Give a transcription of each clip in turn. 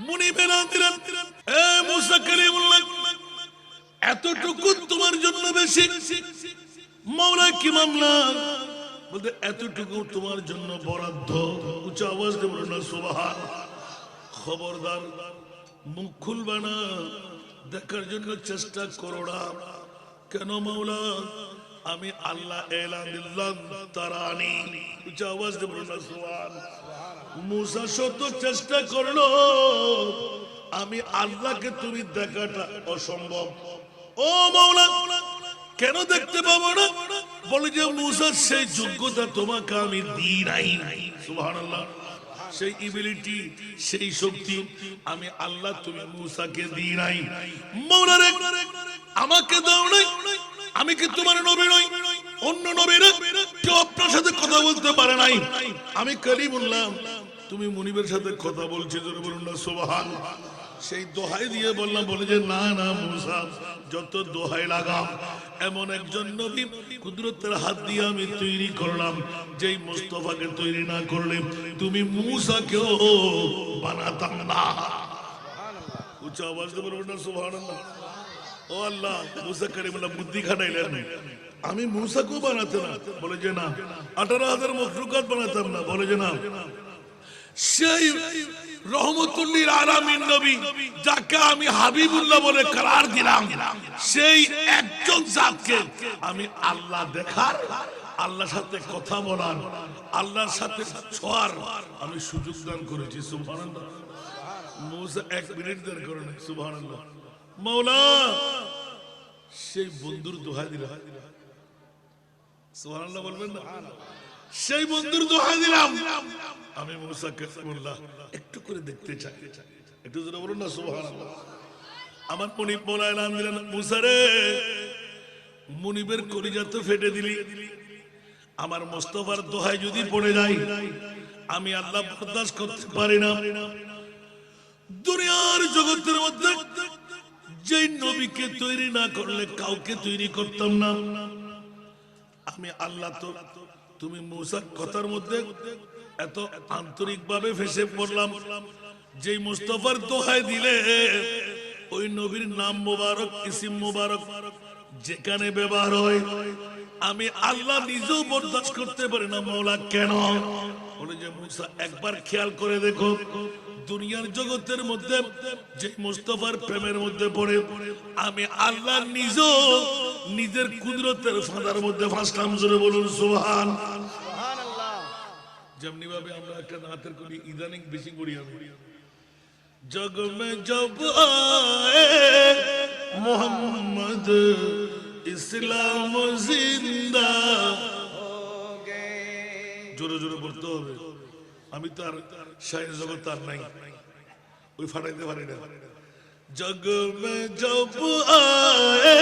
মুনিবেরা দিলেন, এ মুসা কালিমুল্লাহ, এতটুকু তোমার জন্য বেশি। মাওলা কি মামলা? বলতে এতটুকু তোমার জন্য বরাদ্দ। উচ্চ আওয়াজ দিয়ে বলো না সুবহান। খবরদার মুখ খুলবে না, দেখার জন্য চেষ্টা করো না। কেন মাওলা? আমি আল্লাহ এলান দিলাম তারানি। উচ্চ আওয়াজ দিয়ে বলো না সুবহান। মুসা শত চেষ্টা করলো, আমি আল্লাহকে তুমি দেখাটা অসম্ভব। ও মাওলা, কেন দেখতে পাবো না? বলে যে মুসার সেই যোগ্যতা তোমাকে আমি দিই নাই। সুবহানাল্লাহ। সেই এবিলিটি, সেই শক্তি আমি আল্লাহ তুমি মুসাকে দিই নাই। মাওলা রে, আমাকে দাও নাই। আমি কি তোমার নবী নই? অন্য নবীরা কেউ আপনার সাথে কথা বলতে পারে নাই। আমি কালিমুল্লাহ, তুমি মুনিবের সাথে কথা বলছো, জোরে বলুন না সুবহান। সেই দোহাই দিয়ে বললাম, বলে যে না না মুসা, যত দোহাই লাগাম, এমন একজন নবী কুদরতের হাত দিয়ে আমি তৈরি করলাম, যেই মুস্তাফাকে তৈরি না করলে তুমি মুসাকেও বানাতাম না। উচ্চ আওয়াজ দিয়ে বলুন না সুবহানাল্লাহ। ও আল্লাহ, মুসা কালিমুল্লাহ বুদ্ধি খাটাইলেন, আমি মুসাকেও বানাতে না। বলে যে না। 18,000 মখলুকাত বানাতাম না। বলে যে না। সেই রহমতুল্লিল আলামিন নবী, যাকে আমি হাবিবুল্লাহ বলে করার দিলাম, সেই একজন জাতকে আমি আল্লাহ দেখার, আল্লাহর সাথে কথা বলার, আল্লাহর সাথে ছোঁয়ার আমি সুযোগ দান করেছি। সুবহানাল্লাহ। মুসা 1 মিনিট দেরি করে না। সুবহানাল্লাহ। মাওলা সেই বন্ধুর দোহাই দিলাম। সুবহানাল্লাহ বলবেন না? সেই বন্ধুর দোহাই দিলাম, আমি মুসা কালিমুল্লাহ একটু করে দেখতে চাই। একটু জোরে বলুন না সুবহানাল্লাহ। আমার মুনিব মোলা এলান দিলেন, মুসা রে, মুনিবের কলিজা তো ফেটে দিলি। আমার মুস্তাফার দোহাই যদি পড়ে যায়, আমি আল্লাহ বরদাস্ত করতে পারি না। দুনিয়ার জগতের মধ্যে যেই নবীকে তৈরি না করলে কাউকে তৈরি করতাম না। আমি আল্লাহ তো তুমি মুসার কথার মধ্যে এত আন্তরিক ভাবে ফেসে পড়লাম, যেই মুস্তাফার দোহাই দিলে ওই নবীর নাম মুবারক, ইসিম মুবারক যেখানে ব্যবহার হয়, আমি আল্লাহ নিজেও বরদাস্ত করতে পারি না। মাওলা কেন? বলে যে মুসা, একবার খেয়াল করে দেখো, দুনিয়ার জগতের মধ্যে যে মুস্তাফার প্রেমের মধ্যে পড়ে, আমি আল্লাহ নিজেও নিজের কুদরতের ফাঁদার মধ্যে ফাঁসলাম। জোরে বলুন সুবহান। যেমনি ভাবে আমরা একটা নাতের করি, ইদানিং বেশি করি আমি, জগ মে জব আয়ে মোহাম্মদ ইসলাম জিন্দা। জোরে জোরে বলতে হবে। আমি তার শায়ের জগৎ আর নাই, ওই ফাটাইতে পারি না। জগ মে জব আয়ে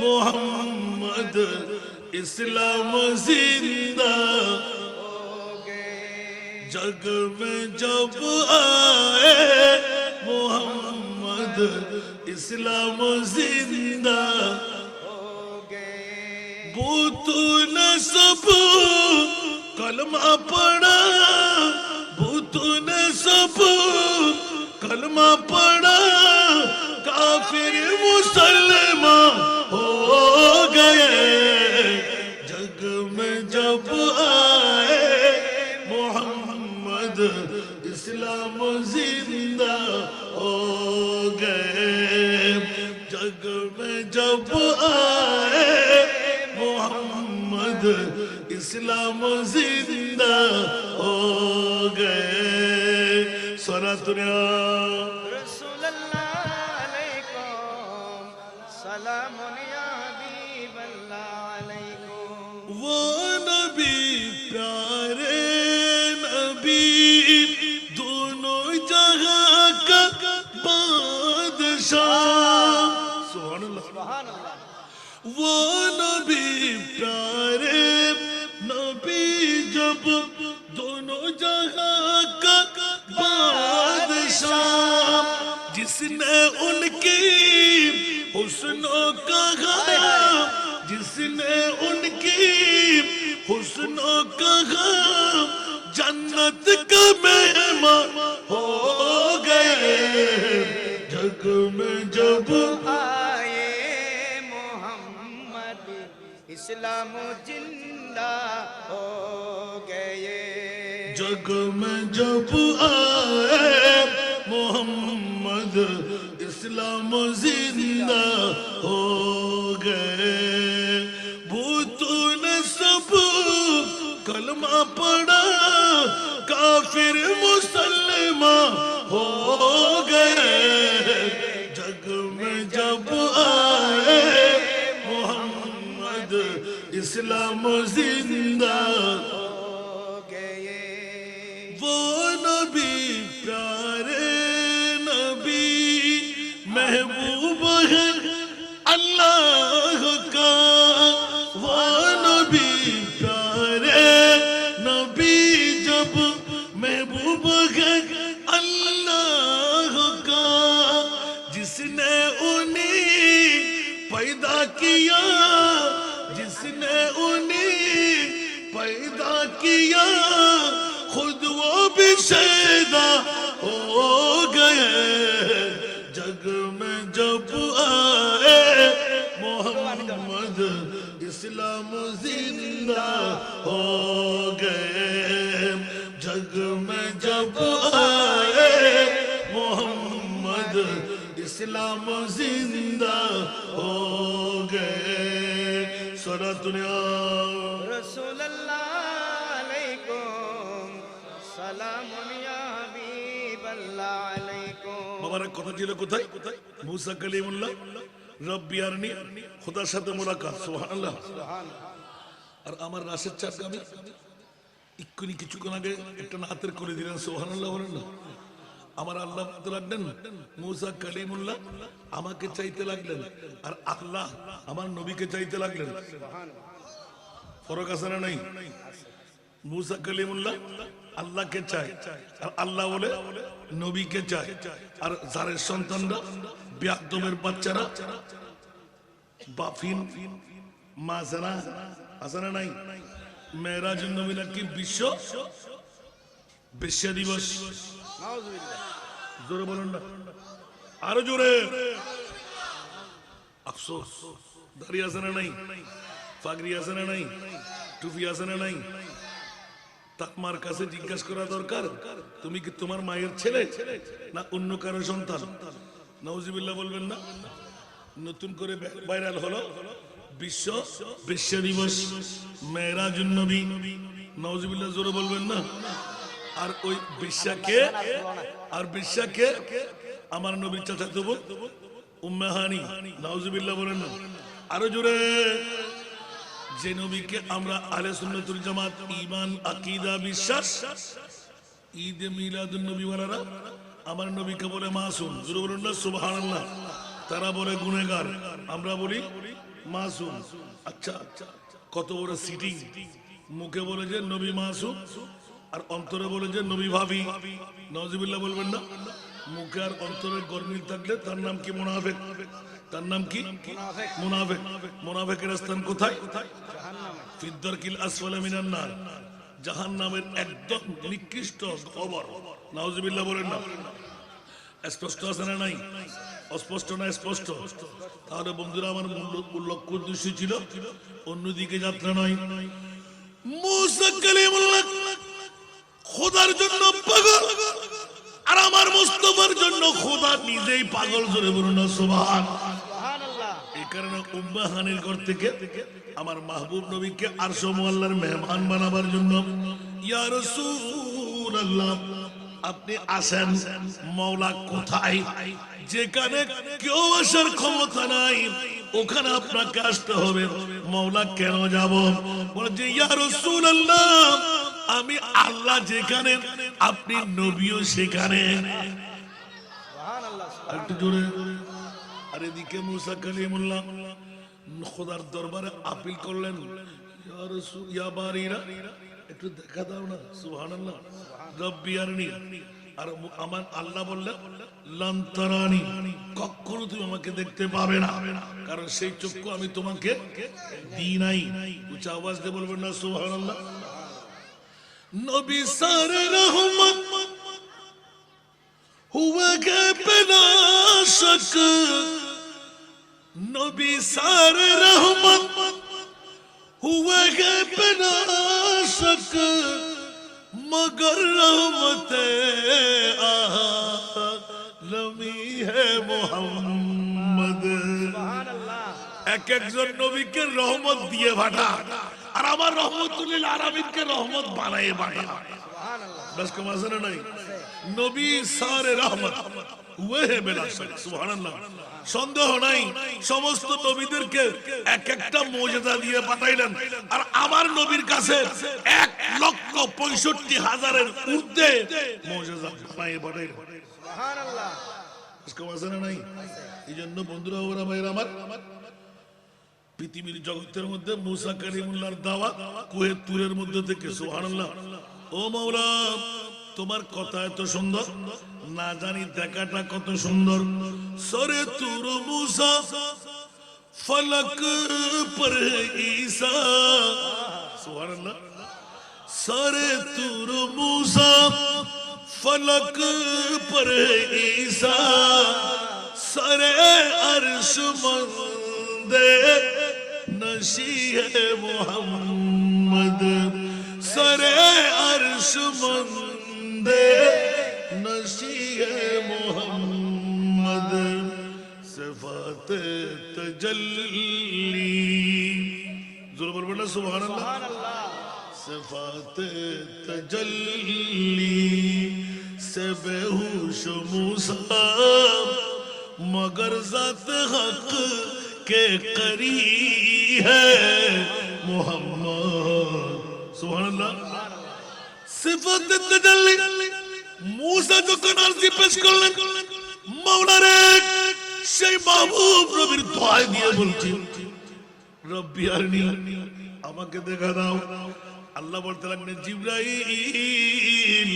মোহাম্মদ ইসলাম জিন্দা, जग में जब आए मोहम्मद इस्लाम जिंदा हो गए। भूतून सब कलमा पढ़ा, भूतून सब कलमा पढ़ा, काफिर मुसलमान हो गए। जग में जब आए मोहम्मद इस्लाम जिंदा हो गए। जग में जब आए मोहम्मद इस्लाम जिंदा हो गए। सलातुल्लाह रसूलुल्लाह अलैकुम सलामुन या हबीबल्लाह अलैकुम। वो नबी प्यारे नबी, दोनों जहां का बादशाह। सुभान अल्लाह। वो नबी प्यारे नबी, जब दोनों जहां का बादशाह, जिसने उनकी हुस्नो कहा, जिसने उनकी हुस्नो कहा, जन्नत का मेहमान हो गए। इस्लाम जिंदा हो गए जग में जब आए मोहम्मद इस्लाम जिंदा हो गए भूतों ने सब कलमा पढ़ा काफिर मुसलमान हो गए जग में जब आए मोहम्मद इस्लाम जिंदा हो गए वो नबी प्यारे नबी महबूब है अल्लाह का वो नबी प्यारे नबी जब महबूब है अल्लाह का जिसने उन्हें पैदा किया जिसने उन्हें पैदा किया खुद वो भी शैदा हो गए जग में जब आए मोहम्मद इस्लाम जिंदा हो गए जग में जब आए मोहम्मद इस्लाम जिंदा हो गए सरा दुनिया रसूलुल्लाह अलैकुम सलाम या हबीबल्लाह अलैकुम বাবার কথা ছিল কোথায় মুসা কালিমুল্লাহ রব্বি আরনি খোদার সাথে মোলাকাত সুবহানাল্লাহ আর আমার রাশেদ চাচা আমি ইক্ষুনি কিছুক্ষণ আগে একটা নাতের করে দিলেন সুবহানাল্লাহ বলেন না আমার আল্লাহ বলতে লাগলেন মুসা কালিমুল্লাহ আমাকে চাইতে লাগলেন আর আল্লাহ আমার নবীকে চাইতে লাগলেন ফরক আছে না নাই মুসা কালিমুল্লাহ আল্লাহকে চায় আর আল্লাহ বলে নবীকে চায় আর যারের সন্তানরা বিয়াদমের বাচ্চারা বাফিন মাসানা আসানা নাই মেরাজুন নবী নাকি বিশ্ব দিবস নাউজুবিল্লাহ জোরে বলুন না আরো জোরে আফসোস দাড়ি আছে না নাই পাগড়ি আছে না নাই টুপি আছে না নাই তাকমার কাছে জিজ্ঞাসা করা দরকার তুমি কি তোমার মায়ের ছেলে না অন্য কারো সন্তান নাউজুবিল্লাহ বলবেন না নতুন করে ভাইরাল হলো বিশ্ব দিবস মেরাজুন নবী নাউজুবিল্লাহ জোরে বলবেন না আর ওই বিশ্বাকে আমার নবীর চাচাতো বোন উম্মে হানি নাউজুবিল্লাহ বলেন না আরো জোরে যে নবীকে আমরা আহলে সুন্নাতুল জামাত ঈমান আকীদা বিশ্বাস ঈদ মিলাদুন নবী ওয়ালারা আমার নবীকে বলে মাসুম জোরে বলুন না সুবহানাল্লাহ তারা বলে গুনাহগার আমরা বলি মাসুম আচ্ছা কত বড় সিটিং মুখে বলে যে নবী মাসুম আর অন্তরে বলে যে নবী ভাবি নাউজুবিল্লাহ বলবেন না মুখে আর অন্তরে গরমিল থাকলে তার নাম কি মুনাফিক তার নাম কি মুনাফিক মুনাফিকের স্থান কোথায় ফিদ্দারকিল আসফালা মিনান নার জাহান্নামের একদম নিকৃষ্ট খবর নাউজুবিল্লাহ বলেন না স্পষ্ট আছে না নাই অস্পষ্ট না স্পষ্ট তাহলে বন্ধুরা আমার মূল লক্ষ্য উদ্দেশ্য ছিল অন্যদিকে যাত্রা নয় মুসা কালিমুল্লাহ খোদার জন্য পাগল আর আমার মুস্তাফার জন্য খোদা নিজেই পাগল জোরে বলুন না সুবহানাল্লাহ এই কারণে উম্মে হানির ঘর থেকে আমার মাহবুব নবীকে আরশ মুআল্লার মেহমান বানাবার জন্য ইয়া রাসূলুল্লাহ আপনি আসেন মাওলা কোথায় যেখানে কেউ আসার ক্ষমতা নাই ওখানে আপনাকে আসতে হবে মাওলা কেন যাব বলে যে ইয়া রাসূলুল্লাহ আমি আল্লাহ যেখানে আপনি নবীও সেখানে সুবহানাল্লাহ একটু জোরে আর এদিকে মুসা কালিমুল্লাহ খোদার দরবারে আপিল করলেন ইয়া রাসূল ইয়া বারিরা একটু দেখা দাও না সুবহানাল্লাহ রব্বি আরনি আর আমার আল্লাহ বললেন লান তারানি কখনো তুমি আমাকে দেখতে পাবে না কারণ সেই চক্ষু আমি তোমাকে দিই নাই উচ্চ আওয়াজ দিয়ে বলবেন না সুবহানাল্লাহ নবী সারে রহমত हुआ के बिना शक नबी सारे रहमत हुए है बिना शक मगर रहमत आलमी है मोहम्मद। সুবহান আল্লাহ। এক একজন নবীকে রহমত দিয়ে ভাটা, আর আমার রহমতুল্লিল আলামিনকে রহমত বানায়ে ভাটা। সুবহান আল্লাহ। बस का मसला नहीं, নবী সারে রহমত হুয়ে হে বিলা শক। সুবহানাল্লাহ, সন্দেহ নাই সমস্ত নবীদেরকে এক একটা মুজিজা দিয়ে পাঠাইলেন, আর আমার নবীর কাছে 1,65,000-এর ঊর্ধ্বে মুজিজা বানিয়ে পাঠাইলেন। সুবহান আল্লাহ। इसका मसला नहीं। এই জন্য বন্ধুরা ওরা ভাইরা আমার, পৃথিবীর জগতের মধ্যে মুসা কালিমুল্লাহর দাওয়াত কুহে তুরের মধ্যে থেকে। সুবহানাল্লাহ। ও মাওলা, তোমার কথা এত সুন্দর, না জানি দেখাটা কত সুন্দর। সরে তুর মুসা ফলক পর ঈসা। সুবহানাল্লাহ। সরে তুর মুসা फलक पर ईसा सरे अर्श मंदे नशी है मोहम्मद। सरे अर्श मंदे नशी है मोहम्मद। सिफात तजल्ली जोर बोल बोलना सुभान अल्लाह। সুবহান আল্লাহ। सिफात तजल्ली से बेहोश मूसा मगर ज़ात हक के करीब है मोहम्मद। सुभान अल्लाह। सिफात तजल्ली मूसा যখন আরজি পেশ করলেন, মাওলা রে সেই মাহবুব নবীর দোয়া দিয়ে বলছি, রব্বি আরনি, আমাকে দেখা দাও। আল্লাহ বলতে লাগলেন, জিবরাইল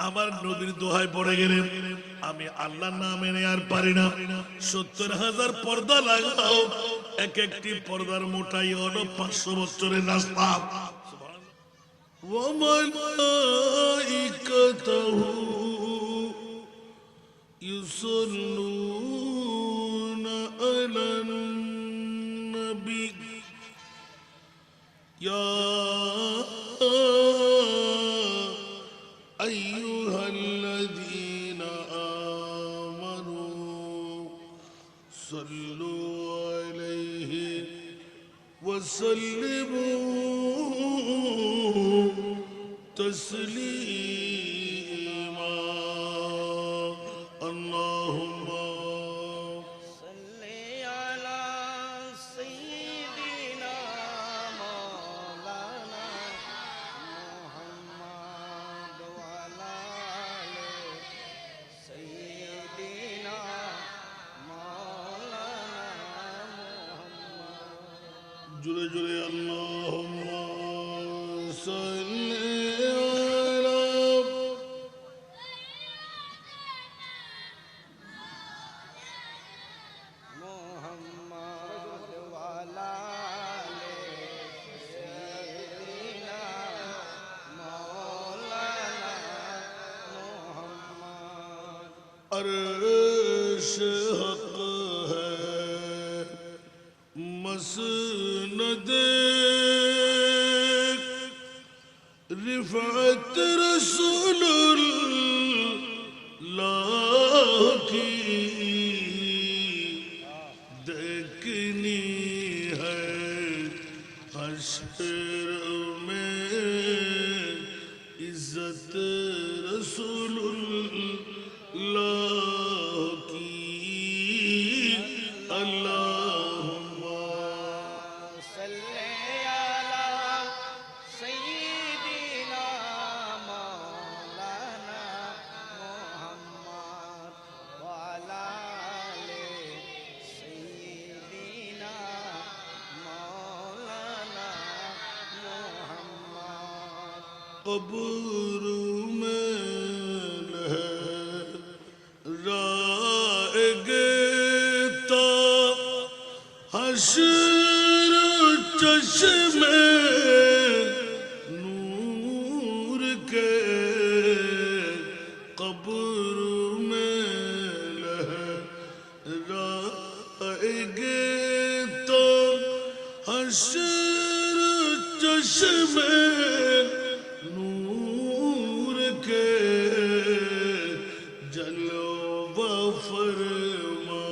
আমার নবীর দোহায় পড়ে গেলেন, আমি আল্লাহর নাম এনে আর পারি না। 70,000 পর্দা লাগাও, এক একটি পর্দার মোটাই হলো 500 বছরের রাস্তা। ওয়া মালাইকাতুহু ইউসাল্লুনা আলান নবী يا أيها الذين آمنوا صلوا عليه وسلموا تسليما اللهم صلی علی سیدنا مولانا محمد وعلی آلِ سیدنا مولانا محمد جرے جرے اللہم صلی علی محمد وعلی آلِ سیدنا مولانا محمد عرش حق ہے مسند رفعت رسول اللہ کی دیکھنی ہے حشر میں عزت رسول اللہ کی اللہم صلی علی سیدنا مولانا محمد وعلی آلِ سیدنا مولانا محمد قبر میں لہرائے تا حشر چشم نور کے قبر میں لہرائے تا حشر چشمے نور کے جلوہ فرما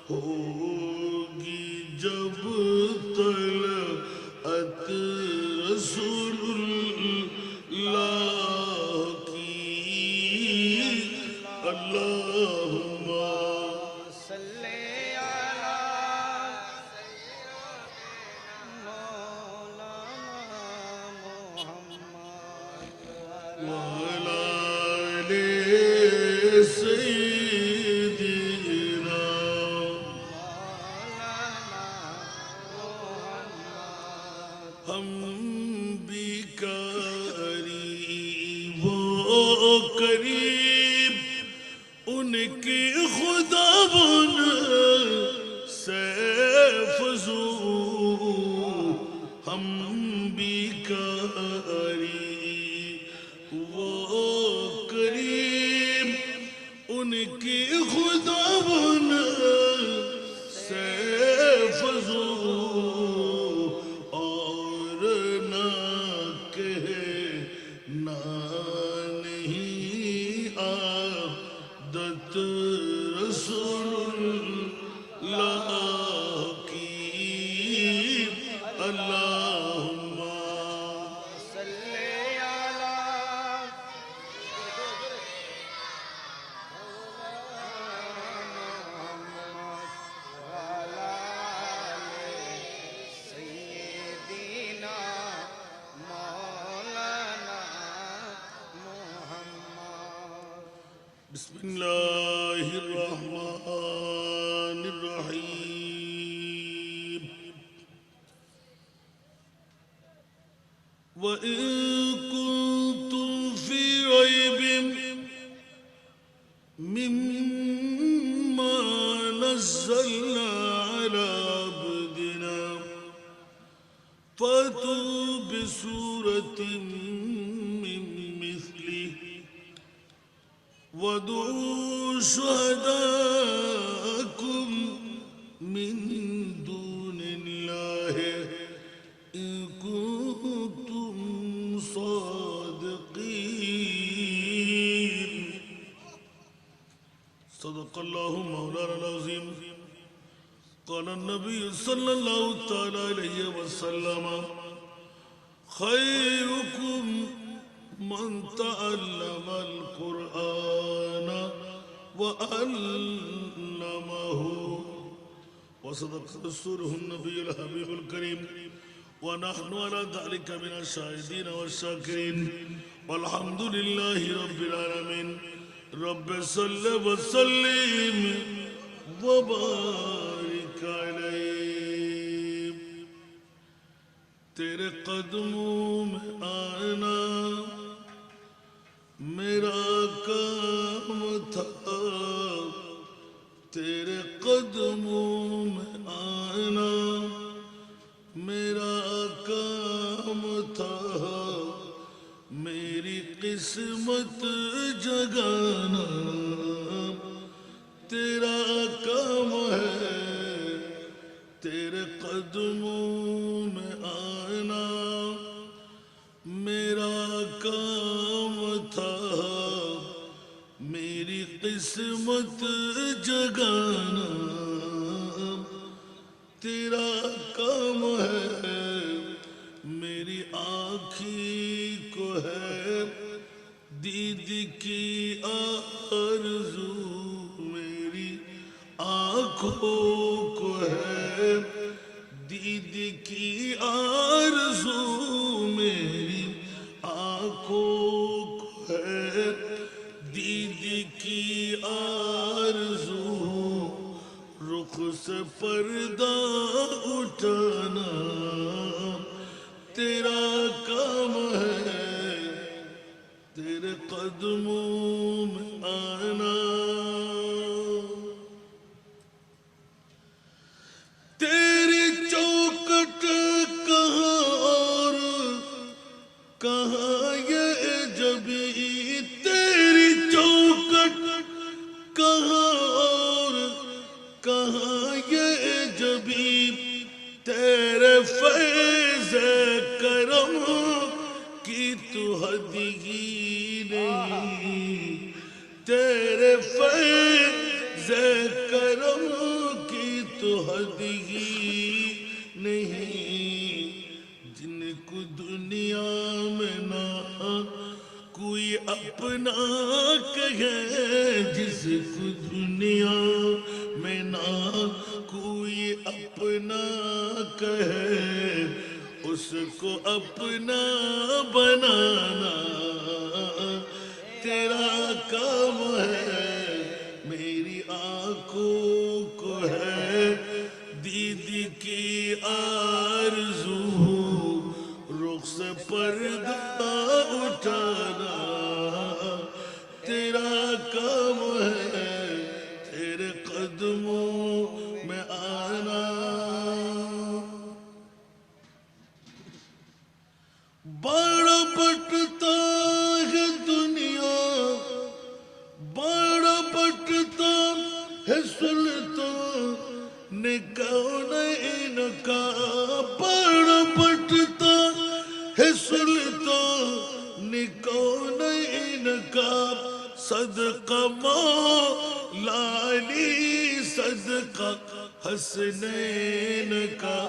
ہوگی جب طلعت رسول اللہ کی اللہم صلی علی مولانا محمد وعلى آل سيدنا ہم بھی قریب و قریب ان کی خدا بن سے فضول ہم بھی قریب و قریب ان کی خدا بن سے فضول اور نہ کہنا نہیں عادت رسول اللہ کی اللہم صلی علی وعلی سیدنا مولانا محمد بسم اللہ الرحمن الرحیم وَإِن كُنتُمْ فِي رَيْبٍ مِّمَّا نَزَّلْنَا عَلَى عَبْدِنَا فَأْتُوا بِسُورَةٍ مِّن مِّثْلِهِ وَادْعُوا شُهَدَاءَكُم مِّن دُونِ اللَّهِ إِن كُنتُمْ صَادِقِينَ صدق الله مولانا العظيم قال النبي صلى الله تعالى عليه وسلم خيركم من تعلم القرآن وعلمه وصدق رسوله النبي الحبيب الكريم ونحن على ذلك من الشاهدين والشاكرين والحمد لله رب العالمين رب صل وسلم وبارك عليه تیرے قدموں میں آنا میرا کام تھا تیرے قدموں میں آنا میرا کام تھا میری قسمت جگانا تیرا کام ہے تیرے قدموں میں آنا میرا کام تھا میری قسمت جگانا تیرا کام ہے میری آنکھی کو ہے دید کی آرزو میری آنکھوں کو ہے دید کی آرزو میری آنکھوں کو ہے دید کی آرزو رخ سے پردہ اٹھانا تیرا کام ہے تیرے قدموں میں آنا تیری چوکٹ کہاں اور کہاں یہ جبی تیری چوکٹ کہاں اور کہاں یہ جبی تیرے فیض کر حد ہی نہیں، تیرے فیض کرم کی تو حد ہی نہیں، جن کو دنیا میں نہ کوئی اپنا کہے، جس کو دنیا میں نہ کوئی اپنا کہے، اس کو اپنا بنانا تیرا کام ہے، میری آنکھوں کو ہے دید کی آرزو، رخ سے پردہ اٹھانا تیرا کام ہے، تیرے قدموں میں آنا۔ بڑا بٹتا ہے دنیا، بڑا بٹتا ہے سلطان کونین کا، بڑا بٹتا ہے سلطان کونین کا، صدقہ مولا علی، صدقہ حسنین کا،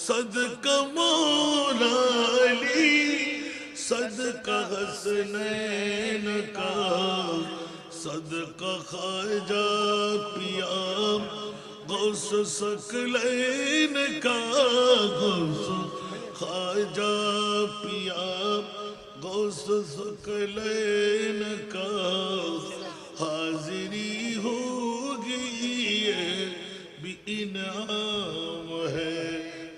صدقہ مولا علی، صدقہ حسنین کا، صدقہ خواجہ پیا غوث ثقلین کا، غوث خواجہ پیا غوث ثقلین کا، حاضری ہوگی یہ بھی انعام ہے،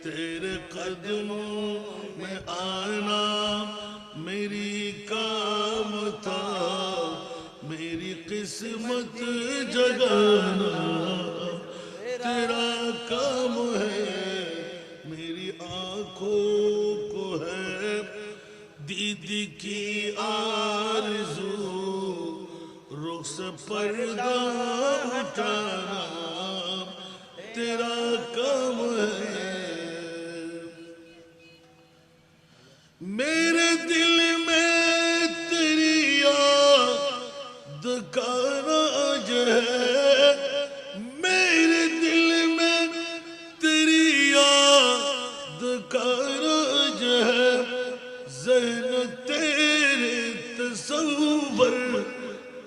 تیرے قدموں میں آنا میری کام تھا، میری قسمت جگانا تیرا کام ہے، میری آنکھوں کو ہے دید کی آرزو، رخ سے پردہ اٹھانا تیرا کام ہے، میرے دل میں تیری یاد کا راج ہے، میرے دل میں تیری یاد کا راج ہے، ذہن تیرے تصور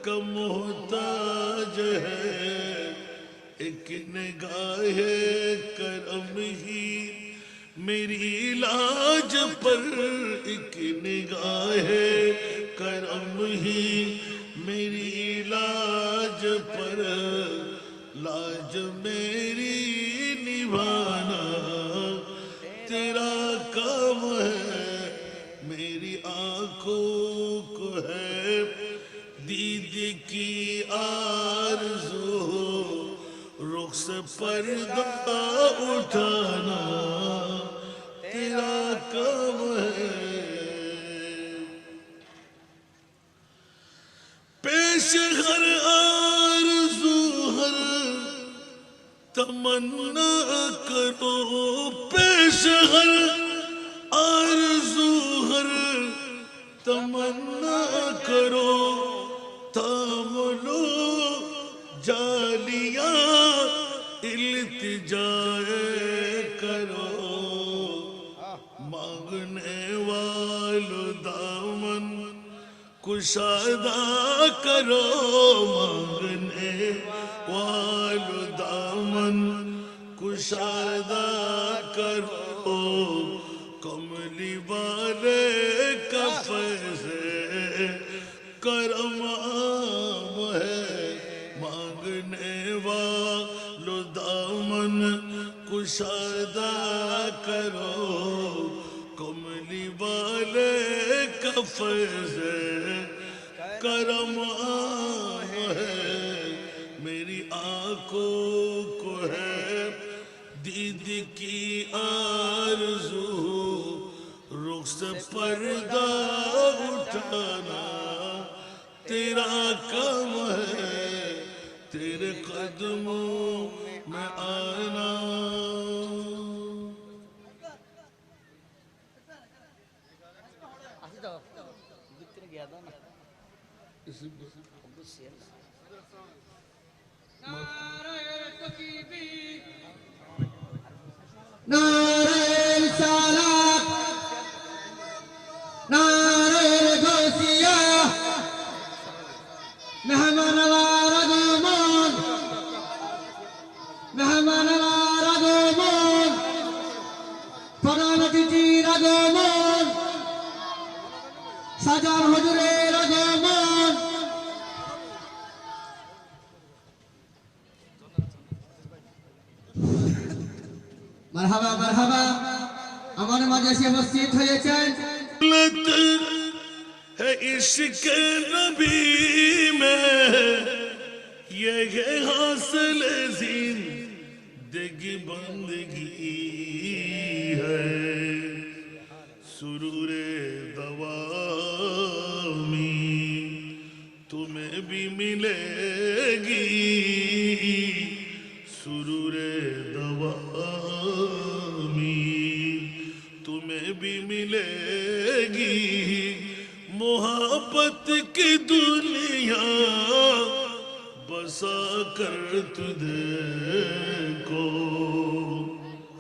کا محتاج ہے، ایک نگاہ کرم ہی میری لاج پر، ایک نگاہ کرم ہی میری لاج پر، لاج میری نبھانا تیرا کام ہے، میری آنکھوں کو ہے دید کی آرزو، رخ سے پردہ اٹھانا تیرا کام ہے، پیش ہر آرزو ہر تمنا کرو، پیش ہر آرزو ہر تمنا کرو، تھام لو جالیاں التجا کرو، مانگنے والو دامن کشادہ کرو، مانگنے والو دامن کشادہ کرو، کملی والے کا فیض کرم عام ہے، مانگنے والو دامن کشادہ کرو، کملی والے کا فیض کرم عام ہے، میری آنکھوں کو ہے دید کی آرزو، رخ سے پردہ اٹھانا تیرا کام ہے، تیرے قدموں میں آنا۔ আসি তো নারে সালাত নারে গসিয়া মেহমান আগমন মেহমান আগমন প্রধান অতিথির আগমন সাজান হুজুরের আগমন মারহাবা মারহাবা আমার মাঝে এসে উপস্থিত হয়েছেন है इश्क नबी में ये हासिल जिंदगी बंदगी है सुरूरे दवामी तुम्हें भी मिलेगी सुरूरे दवामी तुम्हें भी मिलेगी मोहब्बत की दुनिया बसा कर तुझको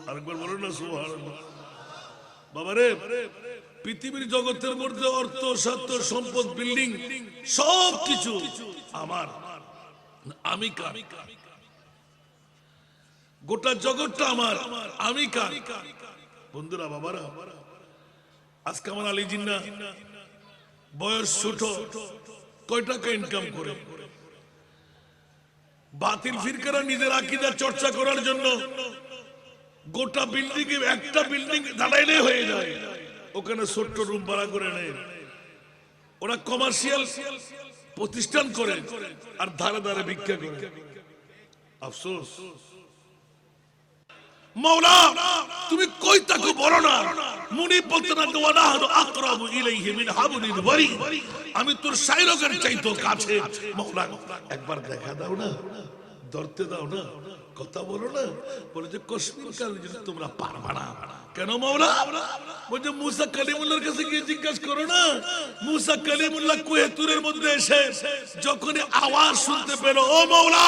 আরেকবার বলো না সুবহানাল্লাহ বাবা রে পৃথিবীর জগতের মধ্যে অর্থ সত্য সম্পদ বিল্ডিং সবকিছু আমার আমি কার গোটা জগৎটা আমার আমি কার বন্ধুরা বাবারা আজকে আমার আলী জিন্না বয়স ছোট কয় টাকা ইনকাম করে বাতিল ফিরকারা নিজের আকীদা চর্চা করার জন্য গোটা বিল্ডিং এ একটা বিল্ডিং দাঁড়াইলে হয়ে যায় ওখানে ছোট্ট রুম ভাড়া করে নেয় ওরা কমার্শিয়াল প্রতিষ্ঠান করে আর ধারে ধারে ভিক্ষা করে আফসোস মৌলা তুমি কই তাকে বলো না মুনি বলতে না তো ওয়ানাহু আকরাবু ইলাইহি মিন হাবলিল ওয়ারি আমি তোর শায়রকের চাইতো কাছে মৌলা একবার দেখা দাও না ধরতে দাও না কথা বলো না বলে যে কাশ্মীর কালের জন্য তোমরা পারবা না কেন মৌলা বলে মুসা কালিমুল্লাহর কাছে গিয়ে জিজ্ঞাসা করো না মুসা কালিমুল্লাহ কুহে তুরের মধ্যে এসে যখন আওয়াজ শুনতে পেল ও মৌলা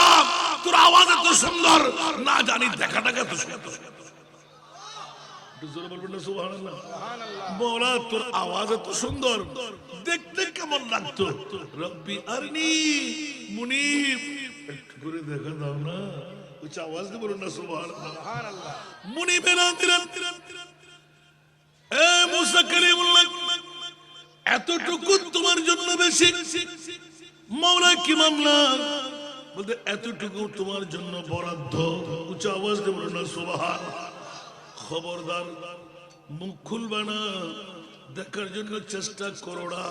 তোর আওয়াজ এত সুন্দর না জানি দেখাটা কত সুন্দর জোরে বলবেন না সুবহানাল্লাহ মৌলা তোর আওয়াজ এত সুন্দর দেখতে কেমন লাগতো রব্বি আরনি মুনিব একটু করে দেখা দাও না উচ্চ আওয়াজ দিয়ে বলুন না সুবহানাল্লাহ মুনিবের আন্দিরান এ মুসা কালিমুল্লাহ এতটুকু তোমার জন্য বেশি মৌলা কি মামলা বলতে এতটুকু তোমার জন্য বরাদ্দ উচ্চ আওয়াজ দিয়ে বলুন না সুবহানাল্লাহ খবরদার মুখ খুলবে না দেখার জন্য চেষ্টা করো না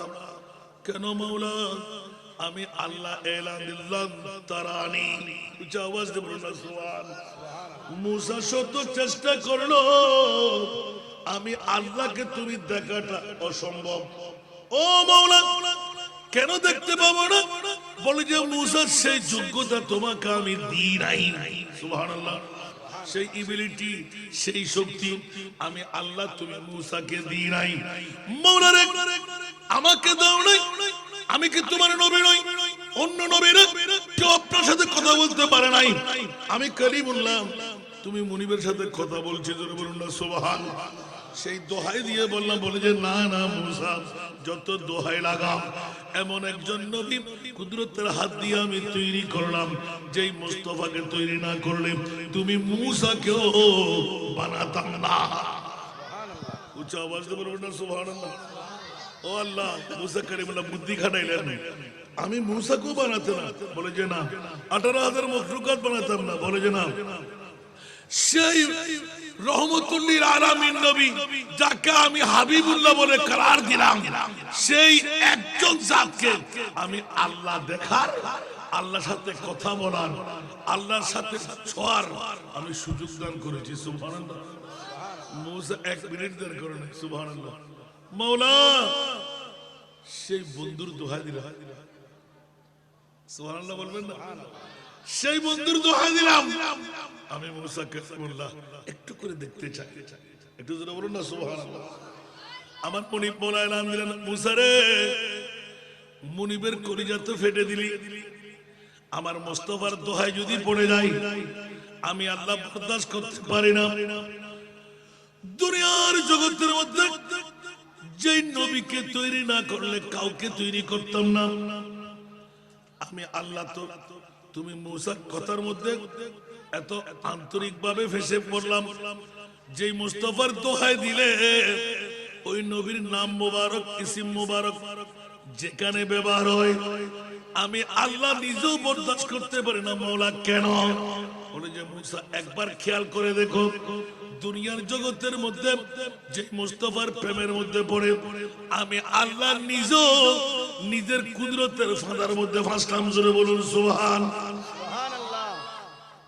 কেন মাওলা আমি আল্লাহ এলান দিলাম তারানি উচ্চ আওয়াজ দিয়ে বলুন না সুবহানাল্লাহ মুসা শত চেষ্টা করলো আমি আল্লাহকে তুমি দেখাটা অসম্ভব ও মাওলা কেন দেখতে পাবো না বলে যে মুসার সেই যোগ্যতা তোমাকে আমি দিই নাই সুবহানাল্লাহ সেই এবিলিটি সেই শক্তি আমি আল্লাহ তুমি মুসাকে দিই নাই মওলা রে আমাকে দাও নাই আমি কি তোমার নবী নই অন্য নবীরা কেউ আপনার সাথে কথা বলতে পারে নাই আমি কালিমুল্লাহ তুমি মুনিবের সাথে কথা বলছো জোরে বলুন না সুবহানাল্লাহ সেই দোহাই দিয়ে বললাম বলে যে না না মুসা যত দোহাই লাগাম এমন একজন নবী কুদরতের হাত দিয়ে আমি তৈরি করলাম যেই মুস্তাফাকে তৈরি না করলে তুমি মুসাকেও বানাতাম না উচ্চ আওয়াজ দিয়ে বলুন না সুবহানাল্লাহ ও আল্লাহ মুসা কালিমুল্লাহ বুদ্ধি খাটাইলেন আমি মুসাকেও বানাতে না বলে যে না 18,000 মখলুকাত বানাতাম না বলে যে না সেই রহমতুল্লিল আলামিন নবী যাকে আমি হাবিবুল্লাহ বলে করার দিলাম সেই একজন জাতকে আমি আল্লাহ দেখার আল্লাহর সাথে কথা বলার আল্লাহর সাথে ছোঁয়ার আমি সুযোগ দান করেছি সুবহানাল্লাহ মুসা 1 মিনিট দেরি করে না সুবহানাল্লাহ মাওলা সেই বন্ধুর দোহাই দিলাম সুবহানাল্লাহ বলবেন না সেই বন্ধুর দোহাই দিলাম আমি মুসা কালিমুল্লাহ একটু করে দেখতে চাই একটু জোরে বলুন না সুবহানাল্লাহ আমার মুনিব মোলা এলান দিলেন মুসা রে মুনিবের কলিজা তো ফেটে দিলি, আমার মুস্তাফার দোহাই যদি পড়ে যায় আমি আল্লাহ বরদাস্ত করতে পারি না। দুনিয়ার জগতের মধ্যে যেই নবীকে তৈরি না করলে কাউকে তৈরি করতাম না আমি আল্লাহ। তো তুমি মুসার কথার মধ্যে এত আন্তরিক ভাবে ফেসে পড়লাম, যেই মুস্তাফার দোহাই দিলে ওই নবীর নাম মোবারক, ইসিম মোবারক যেখানে ব্যবহার হয় আমি আল্লাহ নিজেও বরদাস্ত করতে পারি না। মাওলা কেন? বলে যে মুসা একবার খেয়াল করে দেখো, দুনিয়ার জগতের মধ্যে যে মুস্তাফার প্রেমের মধ্যে পড়ে আমি আল্লাহ নিজেও নিজের কুদরতের ফাঁদার মধ্যে ফাঁসলাম। জোরে বলুন সুবহান। সুবহানাল্লাহ।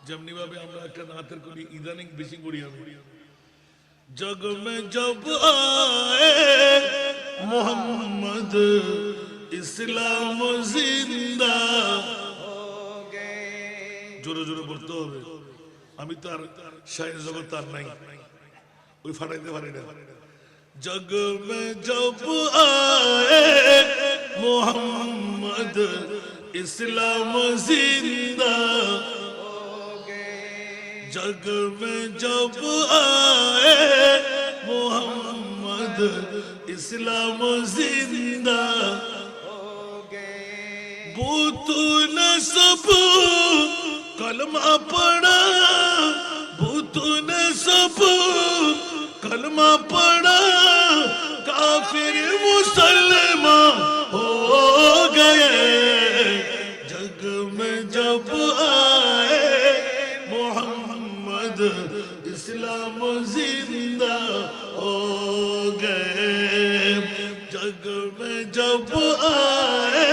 যেমনি ভাবে আমরা একটা নাতের করি, ইদানিং বেশি করি আমি, জগ মে জব আয়ে মোহাম্মদ ইসলাম জিন্দা। हो गए জোরে জোরে বলতে হবে, আমি তো আর শায়ের জগৎ আর নাই, ওই ফাটাইতে পারি না। জগ মে জব আয়ে মোহাম্মদ ইসলাম জিন্দা। हो गए जग में जब आए मोहम्मद इस्लाम जिंदा। हो गए भूतून सब कलमा पढ़ा, भूतून सब कलमा पढ़ा, काफिर मुसलमान हो गए। जग में जब आए मोहम्मद इस्लाम जिंदा हो गए। जग में जब आए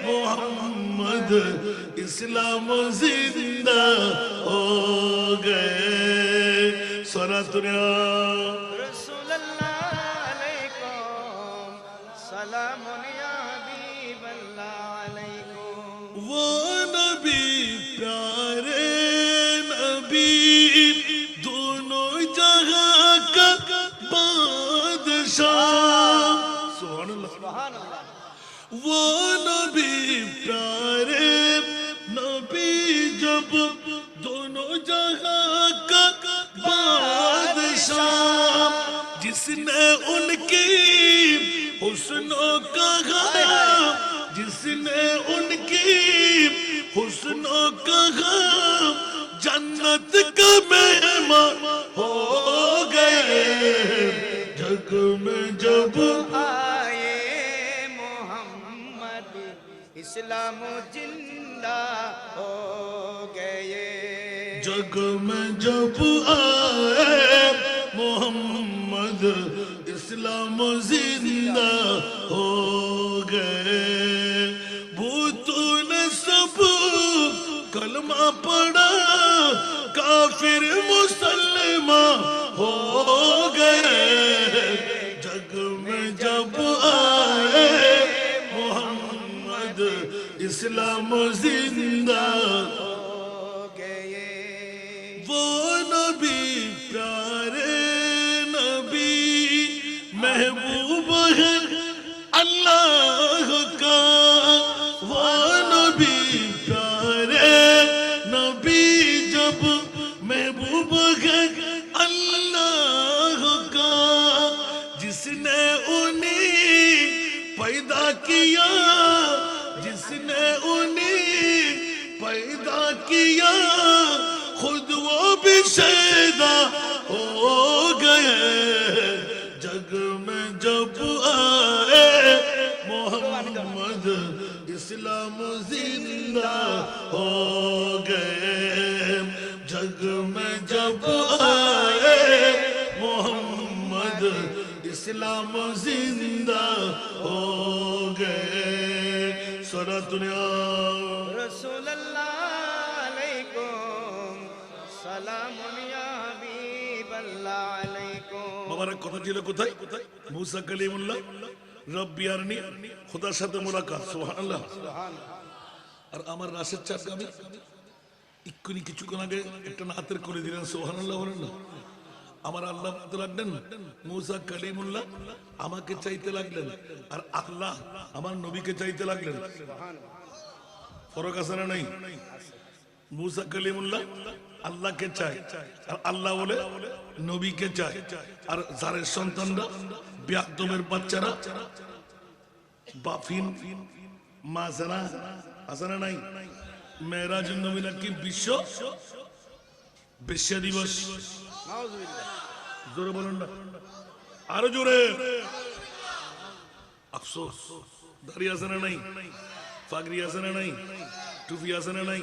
मोहम्मद इस्लाम जिंदा हो गए। सरातुनिया रसूलुल्लाह अलैकुम सलामुन या हबीबल्लाह अलैकुम। वो नबी प्यारे नबी दोनों जगह का बादशाह। सुभान अल्लाह। सुबहानल्लाह। वो नबी प्यारे नबी जब दोनों जगह का बादशाह, जिसने उनकी हुस्नों का जिसने उनकी हुस्नों का जन्नत का मेहमान हो गए। जग में जब आए मोहम्मद इस्लाम जिंदा हो गए। जग में जब आए मोहम्मद इस्लाम जिंदा हो गए। भूतों ने सब कलमा पढ़ा, काफिर मुसलमान हो गए। जग में जब आए मोहम्मद इस्लाम जिंदा हो गए वो नबी प्यारे नबी महबूब है अल्लाह का। वो नबी प्यारे नबी जब महबूब है अल्लाह का, जिसने उन्हें पैदा किया, जिसने उन्हें पैदा किया, खुद वो भी शैदा हो गए। जग में जब आए मोहम्मद इस्लाम जिंदा हो गए। जग में जब आए मोहम्मद इस्लाम जिंदा हो गए। सरा दुनिया रसूलुल्लाह अलैकुम सलामुन या हबीबल्लाह अलैकुम। বাবার কথা ছিল কোথায়? মুসা কালিমুল্লাহ রব্বি আরনি, খোদার সাথে মোলাকাত। সুবহানাল্লাহ। আর আমার রাশেদ চাচা আমি এক্ষুনি কিছুক্ষণ আগে একটা নাতের করে দিলেন। সুবহানাল্লাহ বলেন না? আমার আল্লাহ বলতে লাগলেন মুসা কালিমুল্লাহ আমাকে চাইতে লাগলেন, আর আল্লাহ আমার নবীকে চাইতে লাগলেন। ফরক আছে না নাই? মুসা কালিমুল্লাহ আল্লাহকে চায়, আর আল্লাহ বলে নবীকে চায়। আর যারের সন্তানরা বিয়াদবের বাচ্চারা বাফিন মাসানা আছে না নাই? মেরাজুন নবী নাকি বিশ্ব বেশ্যা দিবস। জোরে বলুন না, আরো জোরে। আফসোস, দাড়ি আছে না নাই? পাগড়ি আছে না নাই? টুপি আছে না নাই?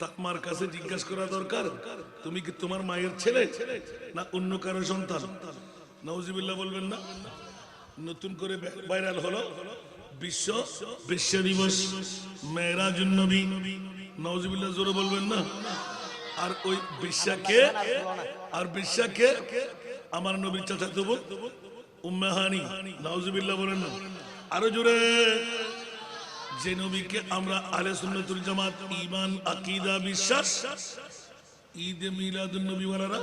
তাকমার কাছে জিজ্ঞাসা করা দরকার, তুমি কি তোমার মায়ের ছেলে না অন্য কারো সন্তান? নাউজুবিল্লাহ বলবেন না? নতুন করে ভাইরাল হলো বিশ্ব বেশ্যা দিবস, মেরাজুন নবী। নাউজুবিল্লাহ জোরে বলবেন না? আর ওই বেশ্যাকে, আর বেশ্যাকে আমার নবীর চাচাতো বোন উম্মে হানি। নাউজুবিল্লাহ বলেন না? আরো জোরে। যে নবীকে আমরা আহলে সুন্নাতুল জামাত ঈমান আকীদা বিশ্বাস, ঈদে মিলাদুন নবী ওয়ালারা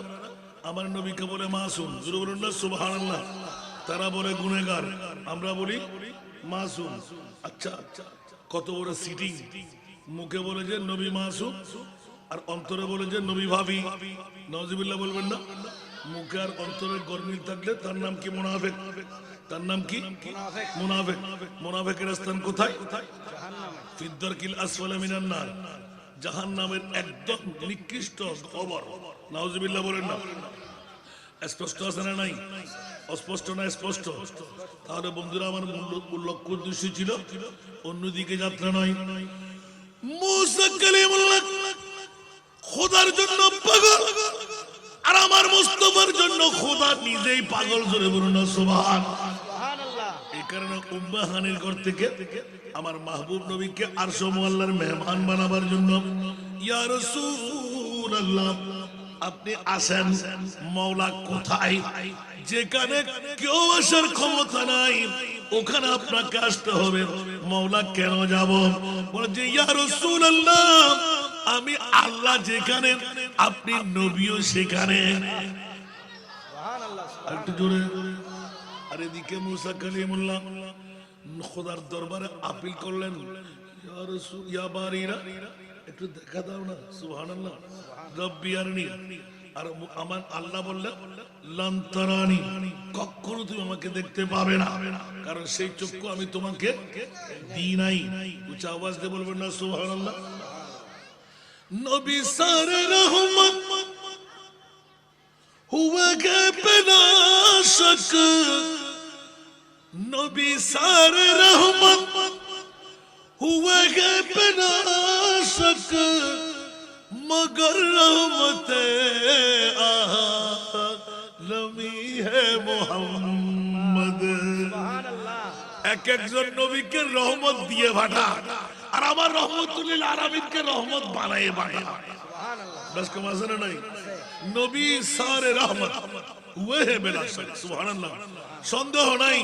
আমার নবীকে বলে মাসুম। জোরে বলুন না সুবহানাল্লাহ। তারা বলে গুনাহগার, আমরা বলি মাসুম। আচ্ছা, কত বড় সিটিং! মুখে বলে যে নবী মাসুম, আর অন্তরে বলে যে নবী ভাবি। নাউজুবিল্লাহ বলবেন না? মুখে আর অন্তরে গরমিল থাকলে তার নাম কি? মুনাফিক। তার নাম কি? মুনাফিক। মুনাফিকের স্থান কোথায়? ফিদ্দারকিল আসফালা মিনান নার, জাহান্নামের একদম নিকৃষ্ট কবর। নাউজুবিল্লাহ বলেন না? স্পষ্ট আছে না নাই? অস্পষ্ট না স্পষ্ট? তাহলে বন্ধুরা আমার মূল লক্ষ্য উদ্দেশ্য ছিল অন্যদিকে যাত্রা নয়। মুসা কালিমুল্লাহ খোদার জন্য পাগল, আর আমার মুস্তাফার জন্য খোদা নিজেই পাগল। জোরে বলুন না সুবহানাল্লাহ। এই কারণে উম্মে হানির ঘর থেকে আমার মাহবুব নবীকে আরশ মুআল্লার মেহমান বানাবার জন্য, ইয়া রাসূলুল্লাহ আপনি আসেন। মাওলা কোথায়? যেখানে কেউ আসার ক্ষমতা নাই ওখানে আপনাকে আসতে হবে। মাওলা কেন যাব? বলে যে ইয়া রাসূলুল্লাহ আমি আল্লাহ যেখানে আপনি নবীও সেখানে। একটু জোরে। আর এদিকে মুসা কালিমুল্লাহ খোদার দরবারে আপিল করলেন, ইয়া রাসূল ইয়া বারিরা একটু দেখা দাও না। সুবহানাল্লাহ। রব্বি আরনি। আর আমার আল্লাহ বললেন লান তারানি, কখনো তুমি আমাকে দেখতে পাবে না, কারণ সেই চক্ষু আমি তোমাকে দিই নাই। উচ্চ আওয়াজ দিয়ে বলবেন না সুবহানাল্লাহ। নবী সারে রহমত হুয়া গে বিনা শক, নবী সারে রহমত হুয়া গে বিনা শক, মগর রহমতে আলমী হে মুহাম্মদ। এক একজন নবীকে রহমত দিয়ে পাঠা, আর আমার রহমতুল্লিল আলামিনকে রহমত বানায় বানায়। বাস কম আছে না নাই? নবী সারে রহমত হুয়ে হে বিনা শক। সুবহানাল্লাহ। সন্দেহ নাই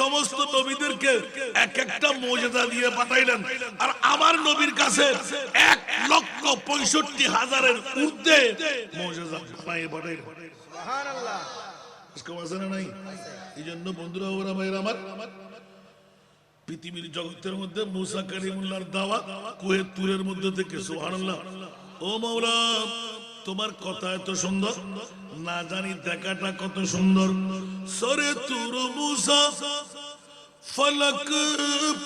সমস্ত নবীদেরকে এক একটা মুজিজা দিয়ে পাঠাইলেন, আর আমার নবীর কাছে 1,65,000-এর ঊর্ধ্বে মুজিজা বানায় পাঠাইলেন। সুবহানাল্লাহ। বাস কম আছে না নাই? এই জন্য বন্ধুরা ওরা ভাইরা আমার, পৃথিবীর জগতের মধ্যে মুসা কালিমুল্লাহর দাওয়াত কুহে তুরের মধ্যে থেকে। সুবহানাল্লাহ। ও মাওলা তোমার কথা এত সুন্দর, না জানি দেখাটা কত সুন্দর। সরে তুর মুসা ফলক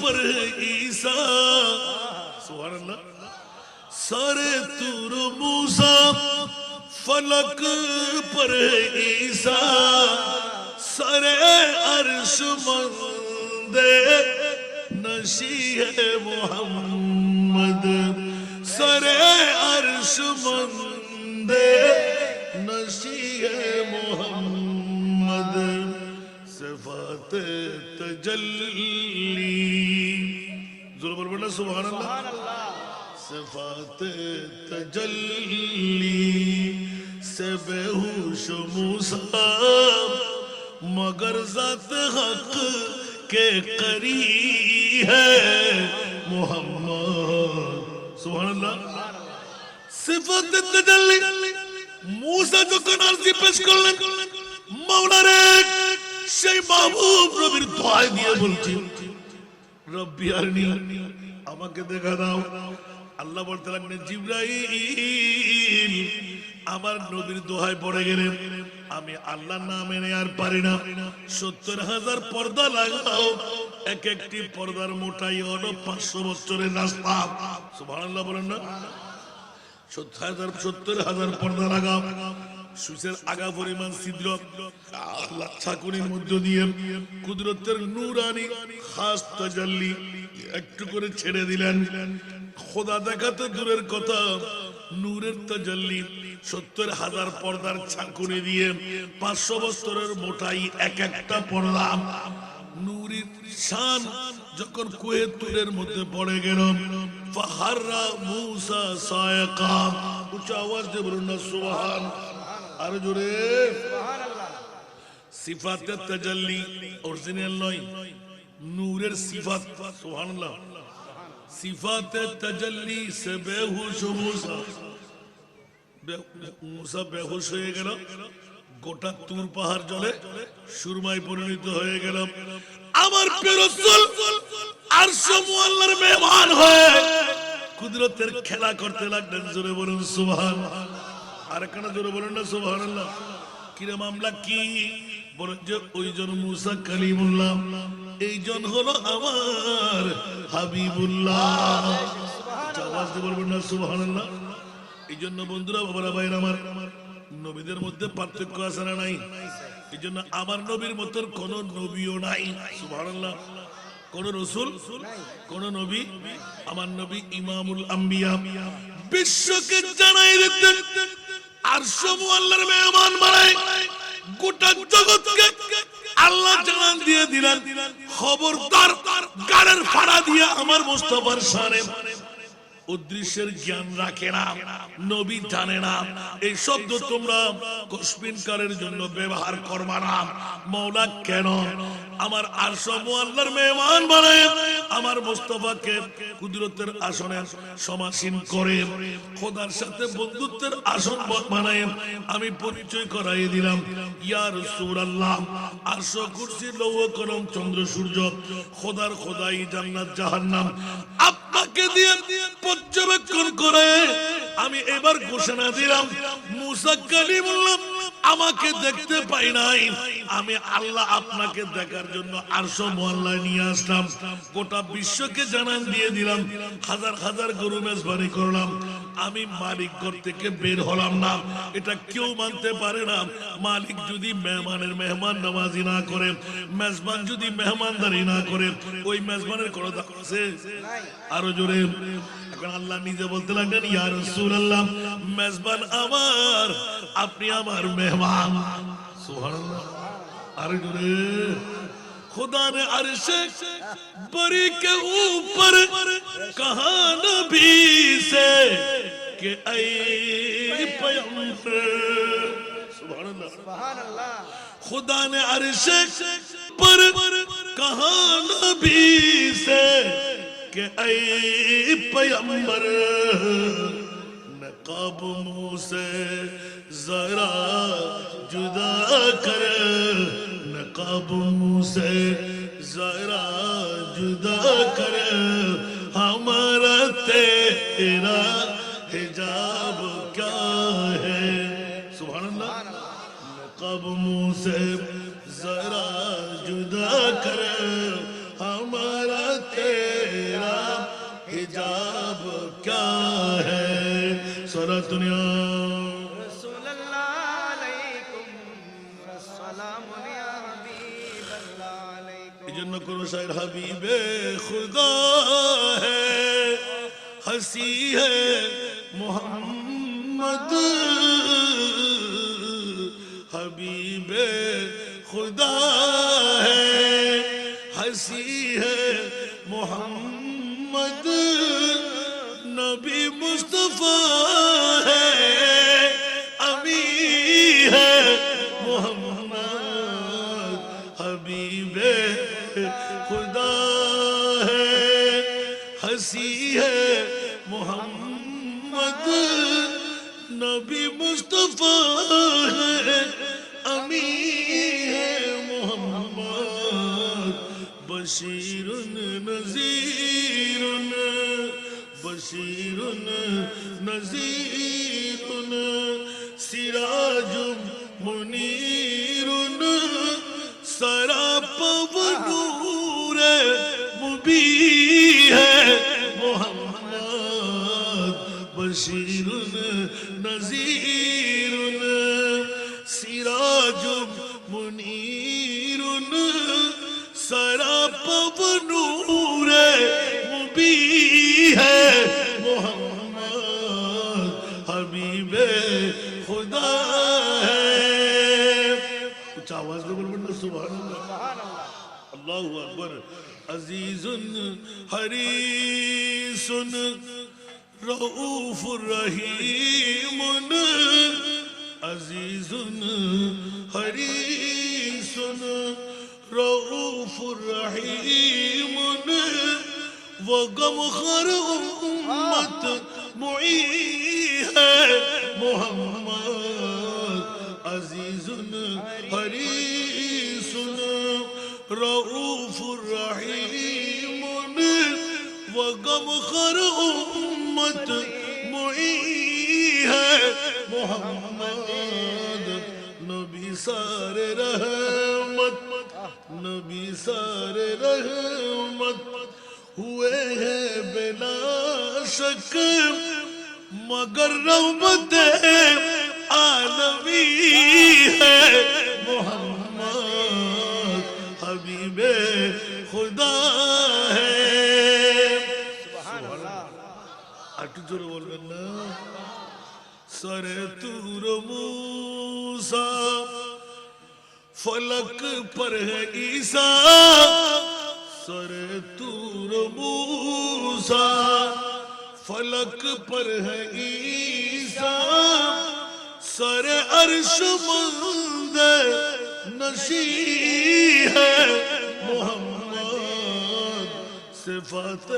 পর ঈসা। সুবহানাল্লাহ। সরে তুর মুসা ফলক পর ঈসা, সরে আরশ মন্দে নশিহে মুহাম্মদ, সরে আরশ মন্দে নশিহে মুহাম্মদ, সিফাত তজল্লি। জোরে বলবেন না সুবহানাল্লাহ। সিফাত তজল্লি से बेहोश मूसा मगर ज़ात हक के करीब है मोहम्मद। सुभान अल्लाह। सिफत तजल्ली মূসা যখন আরজি পেশ করলেন, মাওলারে সেই মাহবুব নবীর দোয়া দিয়ে বলছেন, রব্বি আরনি, আমাকে দেখা দাও। আল্লাহ বলতে লাগলেন, জিবরাইল আমার নবীর দোহায় পড়ে গেলেন, আমি আল্লাহর নাম এনে আর পারি না। 70,000 পর্দা লাগাও, এক একটি পর্দার মোটাই হলো 500 বছরের রাস্তা। সুবহানাল্লাহ বলেন না? 70,000 পর্দা লাগাও, সুসের আগা পরিমাণ ছিদ্র, আল্লাহ ছাকুনির মধ্য দিয়ে কুদরতের নূরানি খাস তাজাল্লি একটু করে ছেড়ে দিলেন। খোদা দেখাতে দূরের কথা, নূরের তাজাল্লি 70,000 পর্দার ছাকুনি দিয়ে 500 বছরের মোটাই এক একটা পর্দা। নূরের শান যখন কুয়ে তুরের মধ্যে পড়ে গেল, ফাহাররা মূসা সায়কা, উচ্চ আওয়াজ দিয়ে বলুন না সুবহান। আর জোরে সিফাতের তাজাল্লি অরিজিনাল নয়, নূরের সিফাত। সুবহানাল্লাহ। সিফাতের তাজাল্লি সে বেহুশ মূসা, মূসা বেহুশ হয়ে গেল, গোটা তুর পাহাড় জলে সুরমায় পরিণত হয়ে গেল। আমার প্রিয় রাসূল আরশ মুআল্লার মেহমান হয়ে কুদরতের খেলা করতে লাগলেন। জোরে বলুন সুবহান। আর কেন জোরে বলুন না সুবহানাল্লাহ? কিরে মামলা কি? বলেন যে ওইজন মূসা কালিমুল্লাহ, এইজন হলো আমার হাবিবুল্লাহ। আওয়াজ দিয়ে বলবেন না সুবহানাল্লাহ? এই জন্য বন্ধুরা, বাবারা, ভাইরা আমার, নবীদের মধ্যে পার্থক্য আছে না নাই? এই জন্য আমার নবীর মতন কোন নবীও নাই। সুবহানাল্লাহ। কোন রসুল, কোন নবী, আমার নবী ইমামুল আম্বিয়া। বিশ্বকে জানাই দিতে আরশ মুআল্লার মেহমান বানায় গোটা জগৎকে আল্লাহ জানান দিয়ে দিলেন, খবরদার গাড়ের ফাড়া দিয়ে আমার মুস্তাফার শানে উদ্দেশ্যের জ্ঞান রাখে না, নবী জানে না, এই শব্দ তোমরা কসমিনকারের জন্য ব্যবহার করবা না। মাওলা কেন আমার আরশ মুআল্লার মেহমান বানায় আমার মুস্তাফাকে কুদরতের আসনে সমাসীন করে, খোদার সাথে বন্ধুত্বের আসন বানায় আমি পরিচয় করাই দিলাম। ইয়া রাসূলুল্লাহ, আরশ, কুরসি, লৌহ কলম, চন্দ্র সূর্য, খোদার খোদাই, জান্নাত জাহান্নাম আপনাকে দিয়ে পর্যবেক্ষণ করে আমি এবার ঘোষণা দিলাম, মূসা কালিমুল্লাহ আমাকে দেখতে পাই নাই, আমি আল্লাহ আপনাকে দেখার জন্য আরশ মুআল্লায় নিয়ে আসলাম। গোটা বিশ্বকে জানান দিয়ে দিলাম, হাজার হাজার গরু মেজবানি করলাম, আমি মালিক ঘর থেকে বের হলাম না। এটা কেউ মানতে পারে না। মালিক যদি মেহমানের মেহমান নামাজি না করে, মেজবান যদি মেহমানদারি না করে, ওই মেজবানের কোনো দাম আছে? আরো জোরে। এখন আল্লাহ নিজে বলতে লাগলেন, ইয়া রাসূলুল্লাহ, মেজবান আমার, আপনি আমার মেহমান। সুবহানাল্লাহ। আরো জোরে। खुदा ने अर्श बरी के ऊपर कहा नबी से कि ऐ पैगंबर, सुभान अल्लाह, सुभान अल्लाह। खुदा ने अर्श पर कहा नबी से कि ऐ पैगंबर, नकाब मुंह से जरा जुदा कर, नकाब मुंह से जरा जुदा कर, हमारा तेरा हिजाब क्या है? सुभान अल्लाह। नकाब मुंह से जरा जुदा कर, हमारा तेरा हिजाब क्या है? सलात दुनिया जन्न को शायर हबीबे खुदा है, हंसी है मोहम्मद, हबीबे खुदा है, हंसी है मोहम्मद, नबी मुस्तफा है, अमी है मोहम्मद, हबीबे खुदा है, हंसी है मोहम्मद, नबी मुस्तफा है अमी है मोहम्मद बशीरुन नज़ीरुन बशीरुन नज़ीरुन सिराजुम मुनीरुन सरापव नूर मुबी है मोहम्मद बशीरुन नज़ीरुन सिराजुम मुनीरुन सरापव नूर मुबी है मोहम्मद हबीबे खुदा है। कुछ आवाज में बोल बोलना सुभान अल्लाह अल्लाहु अकबर। अजीजुन हरीसुन रऊफुर रहीमुन अजीजुन हरीसुन रऊफुर रहीमुन वो गमखर उम्मत मुई है मोहम्मद अजीजुन हरीसुन रऊफुर रहीमुन वो गमखर उम्मत मुई है मोहम्मद नबी सारे रहमत नबी सारे रहमत हुए हैं बिला शक मगर रहमत आलमी है मोहम्मद हबीबे खुदा है। একটু জোরে বলবেন না। সরে তুর मूसा फलक पर है ईसा सरे तूर मूसा फलक पर है ईसा सरे अर्श मंद नशी है मोहम्मद सिफात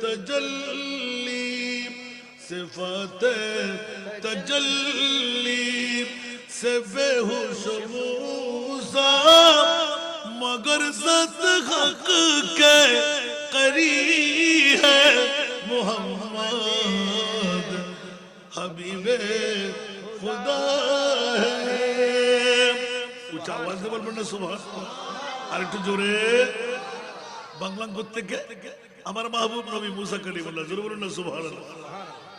तजल्ली सिफात तजल्ली से बेहोश मूसा मगर सत हक के करी है मोहम्मद हबीबे खुदा है। कुछ आवाज से बोलना सुभान আর একটু জোরে বাংলা থেকে আমার মাহবুব নবী মুসা কালিমুল্লাহ জোরে বলুন না সুবহানাল্লাহ।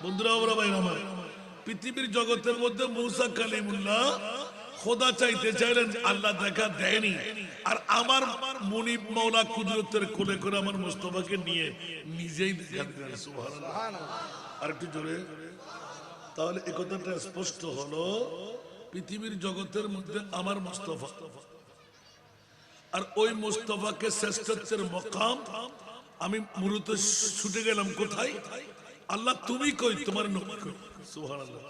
বন্ধুরা ওরা ভাই আমার পৃথিবীর জগতের মধ্যে মুসা কালিমুল্লাহ খোদা চাইতে চাইলেন আল্লাহ দেখা দেয়নি আর আমার মুনিব মাওলা কুদরতের কোলে করে আমার মুস্তাফাকে নিয়ে নিজেই দেখা দিলেন সুবহানাল্লাহ। আর একটু জোরে তাহলে এই কথাটা স্পষ্ট হলো পৃথিবীর জগতের মধ্যে আমার মুস্তাফা আর ওই মুস্তাফাকে শ্রেষ্ঠত্বের মকাম আমি মূলত ছুটে গেলাম কোথায় আল্লাহ তুমি কই তোমার নবী কই সুবহানাল্লাহ।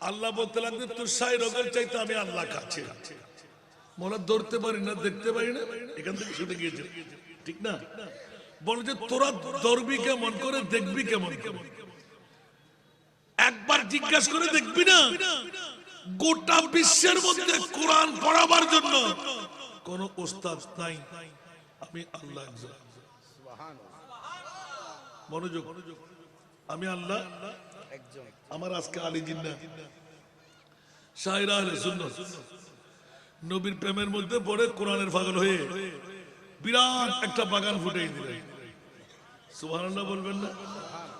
আল্লাহ বলতে লাগলেন তোর সাই রোগের চাইতে আমি আল্লাহ কাছে মোলা ধরতে পারি না দেখতে পারি না এখান থেকে ছুটে গিয়েছে ঠিক না বল যে তোরা ধরবি কেমন করে দেখবি কেমন করে একবার জিজ্ঞাসা করে দেখবি না গোটা বিশ্বের মধ্যে কোরআন পড়াবার জন্য কোন ওস্তাদ নাই আমি আল্লাহ একজন মনোযোগ আমি আল্লাহ একজন আমার আজকে আলী জিন্নাহ শায়রা আহলে সুন্নাত নবীর প্রেমের মধ্যে পড়ে কোরআনের পাগল হয়ে বিরাট একটা বাগান ফুটিয়ে দিলেন সুবহানাল্লাহ বলবেন না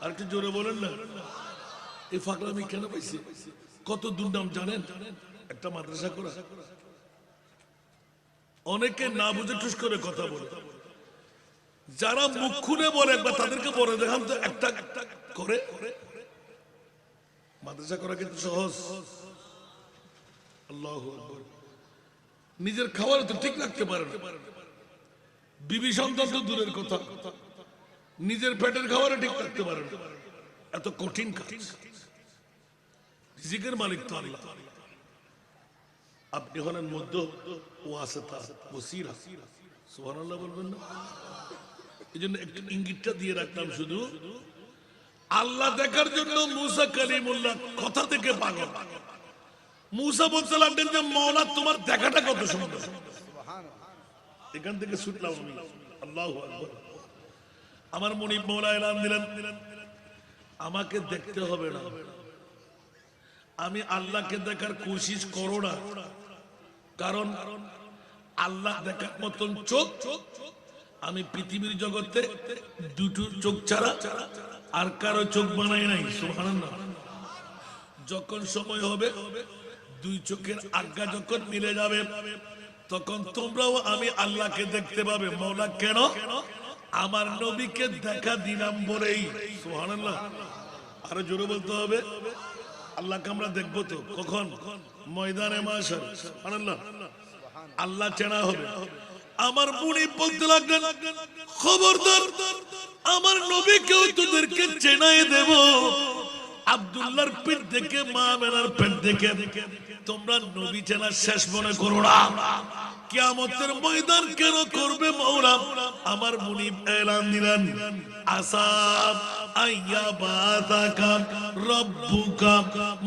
আর একটু জোরে বলেন না। এই ফাকরা আমি কেন পাইছি কত দুর্নাম জানেন একটা মাদ্রাসা করা অনেকে না বুঝে টুস করে কথা বলে যারা মুখ খুলে বলে একবার তাদেরকে বলে দেখান তো একটা করে মাদ্রাসা করা কিন্তু সহজ আল্লাহু আকবার নিজের খাবার তো ঠিক রাখতে পারে না বিবি সন্তান তো দূরের কথা নিজের পেটের খাবার ঠিক রাখতে পারে না এত কঠিন কাজ রিজিকের মালিক তো আল্লাহ আপনি হলেন মধ্য ওয়াসিতা ওসিলা সুবহানাল্লাহ বলবেন না। এই জন্য একটু ইঙ্গিতটা দিয়ে রাখলাম শুধু আল্লাহ দেখার জন্য মুসা কালিমুল্লাহ কথা থেকে পাগল। মুসা বলতে লাগলেন যে মওলা তোমার দেখাটা কত সুন্দর। এখান থেকে ছুটলাম আমি। আল্লাহু আকবার। আমার মুনিব মওলা এলান দিলেন আমাকে দেখতে হবে না, আমি আল্লাহকে দেখার কোশিশ করো না, কারণ আল্লাহ দেখার মতন চোখ আমি পৃথিবীর জগতে দুটো চোখ ছাড়া আর কারো চোখ বানাই নাই। সুবহানাল্লাহ। যখন সময় হবে দুই চোখের আজ্ঞা যখন মিলে যাবে তখন তোমরাও আমি আল্লাহকে দেখতে পাবে। মওলা কেন? আমার নবীকে দেখা দিলাম বলেই। সুবহানাল্লাহ। আরো জোরে বলতে হবে, আল্লাহকে আমরা দেখবো তো কখন? ময়দানে মাশার। সুবহানাল্লাহ। আল্লাহ চেনা হবে। আমার মুনিব বলতে লাগলেন খবরদার আমার নবীকেও তোদেরকে চেনাই দেব। আব্দুল্লাহর পেট দেখে মা আমেনার পেট দেখে তোমরা নবী চেনা শেষ মনে করো না। কিয়ামতের ময়দান কেন করবে মওলা? আমার মুনিব এলান দিলেন আসাব আইয়া বাতাকা রব্বুকা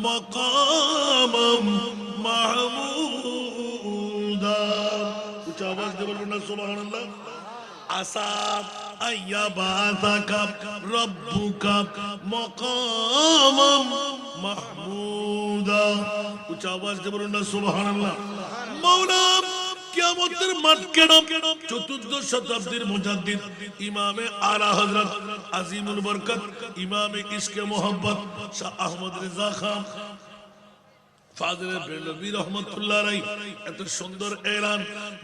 মাকামাম মাহমুদা। উচ্চ আওয়াজ দিয়ে বলুন না সুবহানাল্লাহ। আসাব আইয়া বাতাকা রব্বুকা মাকামাম মাহমুদা। উচ্চ আওয়াজ দিয়ে বলুন না সুবহানাল্লাহ। মওলা কিয়ামতের মাঠ কেন? চতুর্দশ শতাব্দীর মুজাদ্দিদ ইমামে আলা হযরত আজিমুল বরকত ইমামে ইশকে মোহাম্মদ শাহ আহমদ রেজা খান ফাজিলে বেলবি রহমাতুল্লাহ আলাইহি এত সুন্দর এলান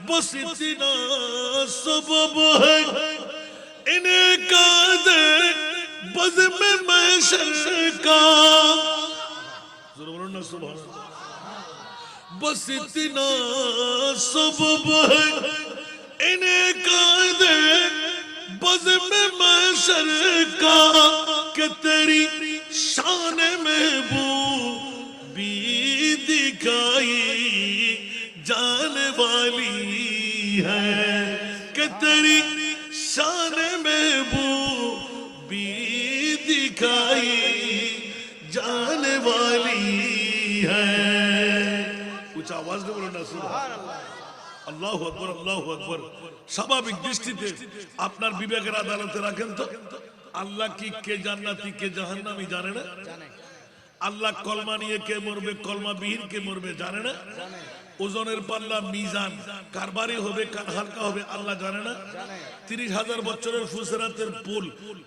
বস ইতনা সবব है इनका दे बज़ में महशर का। जरूर बोलो ना सुभान अल्लाह। बस इतना सबब है इनका दे बज़ में महशर का कि तेरी शान महबूबी दिखाई जाने वाली है कि तेरी शान महबूबी दिखाई जाने वाली है। উচ্চ আওয়াজ দিয়ে বলুন না সুবহানাল্লাহ। আল্লাহু আকবার, আল্লাহু আকবার। স্বাভাবিক দৃষ্টিতে আপনার বিবেকের আদালতে রাখেন তো আল্লাহ কি কে জান্নাতি কে জাহান্নামী জানে না? আল্লাহ কলমা নিয়ে কে মরবে কলমা বিহীন কে মরবে জানে না? ওজনের পাল্লা মিজান কার ভারী হবে কার হালকা হবে আল্লাহ জানে না? 30,000 বছরের ফুসরাতের পুল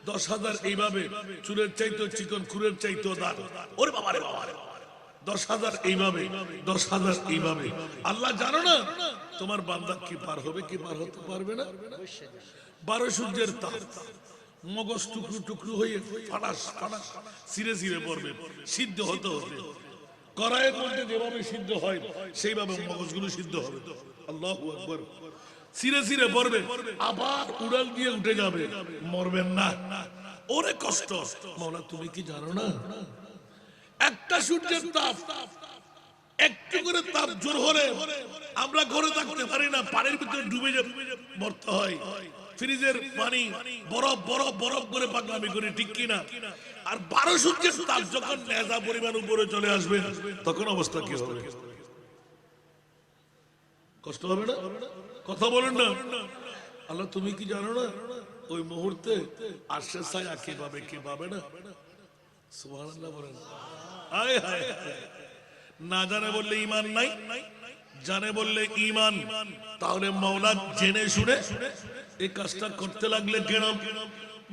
10,000 এইভাবে চুরের চাইতো চিকন খুরের চাইতো দাঁত। ওরে বাবা রে বাবা রে 10,000 এইভাবে 10,000 এইভাবে আল্লাহ জানো না তোমার বান্দা কি পার হবে কি পার হতে পারবে না? 12 সূর্যের তাপ মগজ টুকরো টুকরো হয়ে ফাটাস ফাটাস সিরে সিরে পড়বে সিদ্ধ হতে হতে। কড়াইয়ের মধ্যে যেভাবে সিদ্ধ হয় সেইভাবে মগজগুলো সিদ্ধ হবে। আল্লাহু আকবার। সিরে সিরে পড়বে আবার উড়াল দিয়ে উঠে যাবে, মরবেন না। ওরে কষ্ট। মাওলা তুমি কি জানো না একটা সূর্যের তাপ একটু করে তাপ জোর হলে আমরা ঘরে থাকতে পারি না, পানির ভিতরে ডুবে মরতে হয়। ফ্রিজের পানি বরফ বরফ বরফ করে পাগলামি করে, ঠিক কিনা? আর 12 সূর্যের তাপ যখন নেজা পরিমাণ উপরে চলে আসবে তখন অবস্থা কি হবে? কষ্ট হবে না? কথা বলেন না। আল্লাহ তুমি কি জানো না ওই মুহূর্তে আরশের ছায়া কে পাবে কে পাবে না? সুবহানাল্লাহ বলেন। আয় হায় হায়। না জানে বললে ঈমান নাই, জানে বললে ঈমান। তাহলে মাওলা জেনে শুনে এই কাজটা করতে লাগলে কেন?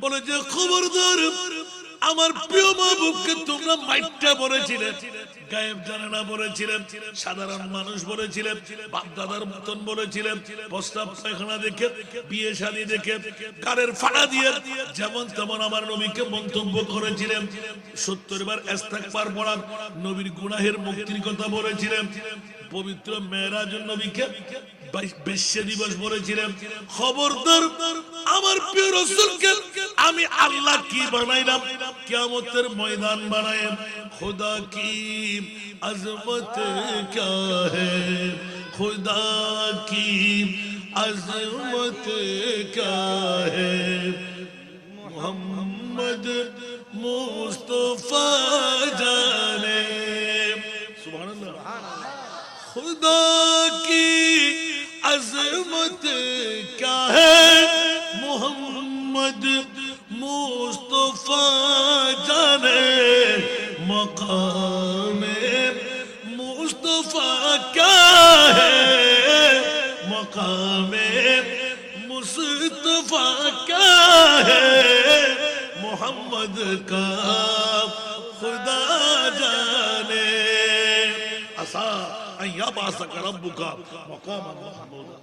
বলে যে খবরদার আমার প্রিয় মাহবুবকে তোমরা মাইটটা বলেছিলে, গায়েব জানে না বলেছিলেন, সাধারণ মানুষ বলেছিলেন, বাপ দাদার মতন বলেছিলেন, প্রস্তাব পায়খানা দেখে বিয়ে শাদী দেখে গাড়ের ফাড়া দিয়ে যেমন তেমন আমার নবীকে মন্তব্য করেছিলেন। 70 বার ইস্তেগফার পড়া নবীর গুনাহের মুক্তির কথা বলেছিলেন। পবিত্র মেরাজুন নবীকে বেশ্যা দিবস বলেছিলেন। খবরদার আমার প্রিয় রাসূলকে আমি আল্লাহ কি বানাইলাম? কিয়ামতের ময়দান বানায় खुदा की अजमत क्या है, खुदा की अजमत क्या है, मोहम्मद मुस्तफा जाने सुभान अल्लाह खुदा की अजमत क्या है मोहम्मद मुस्तफा जाने मकाम मुस्तफा क्या है मकाम मुस्तफा क्या है मोहम्मद का खुदा जाने आसा अय्या बासका रब्बुका मकामान महमूदा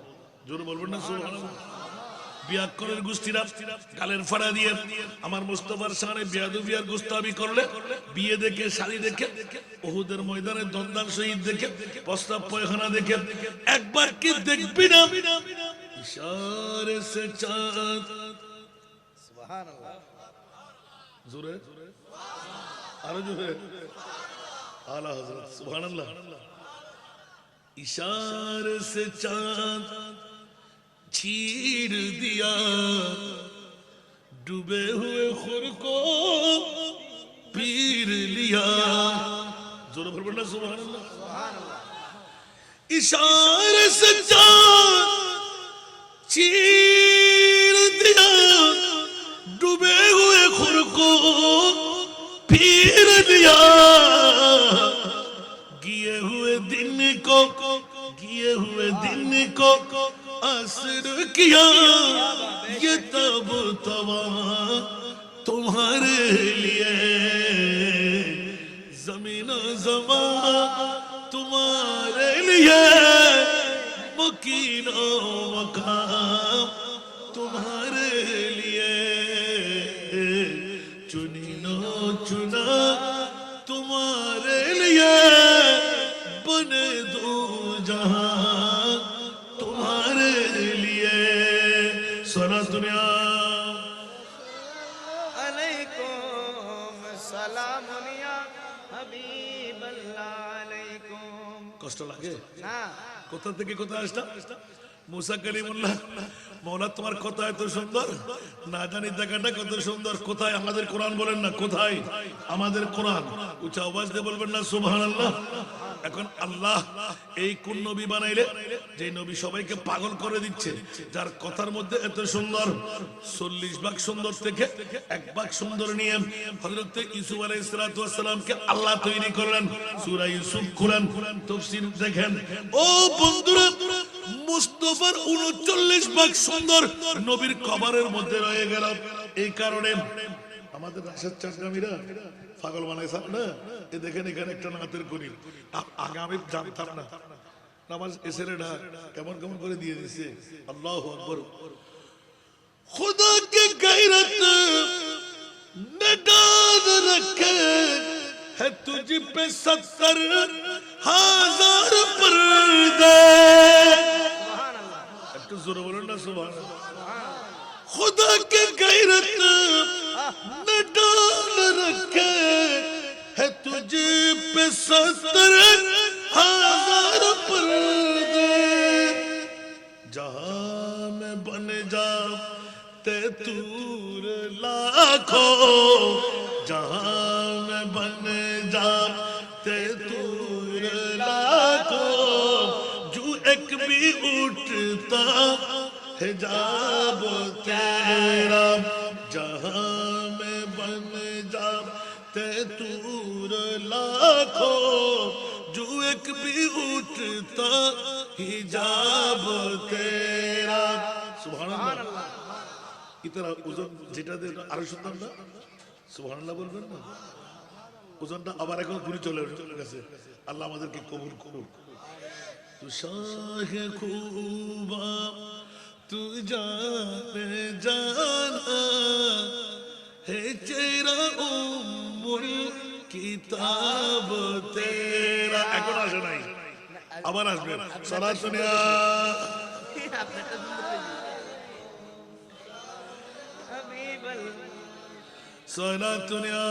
জোরে বলবেন না সুবহানাল্লাহ বিয়াক্করের গোষ্ঠীরা গালের ফাড়া দিয়ে আমার মুস্তাফার সামনে বিয়াদবি আর গোস্তাবি করলে বিয়ে দেখে শাড়ি দেখে উহুদের ময়দানে দন্দান শহীদ দেখে প্রস্তাব পয়খানা দেখে একবার কি দেখবি না ইশারে সে চাঁদ সুবহানাল্লাহ জোরে আরো জোরে আলা হযরত সুবহানাল্লাহ इशारे से चांद चीर दिया डूबे हुए खुर को पीर लिया जोर भर बोलना सुभान अल्लाह इशारे से चांद चीर दिया डूबे हुए खुर को पीर लिया गिए हुए दिन को असर किया ये तब तवा तुम्हारे लिए जमीन ज़मा तुम्हारे लिए मकीन मकाम तुम्हारे लिए चुनिनो चुना तुम्हारे लिए बने दो जहां तुम्हारे लिए सुना दुनिया अलैकुम सलाम या हबीब अल्लाह अलैकुम কষ্ট লাগে না কোথা থেকে কোথায় আসলাম মুসা কলিমুল্লাহ মওলা তোমার কথা এত সুন্দর না জানি জায়গাটা কত সুন্দর কোথায় আমাদের কোরআন বলেন না কোথায় আমাদের কোরআন উচ্চ আওয়াজ দিয়ে বলবেন না সুবহানাল্লাহ এখন আল্লাহ এই কোন নবী বানাইলে যে নবী সবাইকে পাগল করে দিচ্ছে যার কথার মধ্যে এত সুন্দর 40 ভাগ সুন্দর থেকে 1 ভাগ সুন্দর নিয়ে হযরত ইউসুফ আলাইহিস সালাতু ওয়াস সালামকে আল্লাহ তৈরি করলেন সূরা ইউসুফ খুলেন তাফসীর দেখেন ও বন্ধুরা মুস্তাফার 39 ভাগ সুন্দর নবীর কবরের মধ্যে রয়ে গেল এই কারণে আমাদের রাশেদ চাকরামিরা পাগল বানাইছে না এই দেখেন এখানে একটা নাতের করি আগে আমি জানতাম না নামাজ এসেরেটা কেমন কেমন করে দিয়ে দিয়েছে আল্লাহু আকবার खुदा की गैरत ने डाल रखे है तुझ पे 70,000 पर्दे একটু জোরে বলুন না সুবহানাল্লাহ खुदा की गैरत ने डाल रखे है तुझ पे 70,000 पर्दे जहां में बन जा ते तूर लाखों जहां में बन जा ते तूर लाखों जो एक भी उठता हिजाब तेरा जहां में बन जा ते तूर लाखों जो एक भी उठता हिजाब तेरा सुभान ইতরা ওজন যেটা দিয়ে আরো সুন্দর না সুবহানাল্লাহ বলবেন না ওজনটা আবার এখন ঘুরে চলে গেছে আল্লাহ আমাদেরকে কবুল করুন তু শাহে খুবা তু জানে জানা হে চেরা উম্মুল কিতাব তেরা এখন আসে নাই আবার আসবে সালাত দুনিয়া আপনারটা সুন্দর हबीब صلاة يا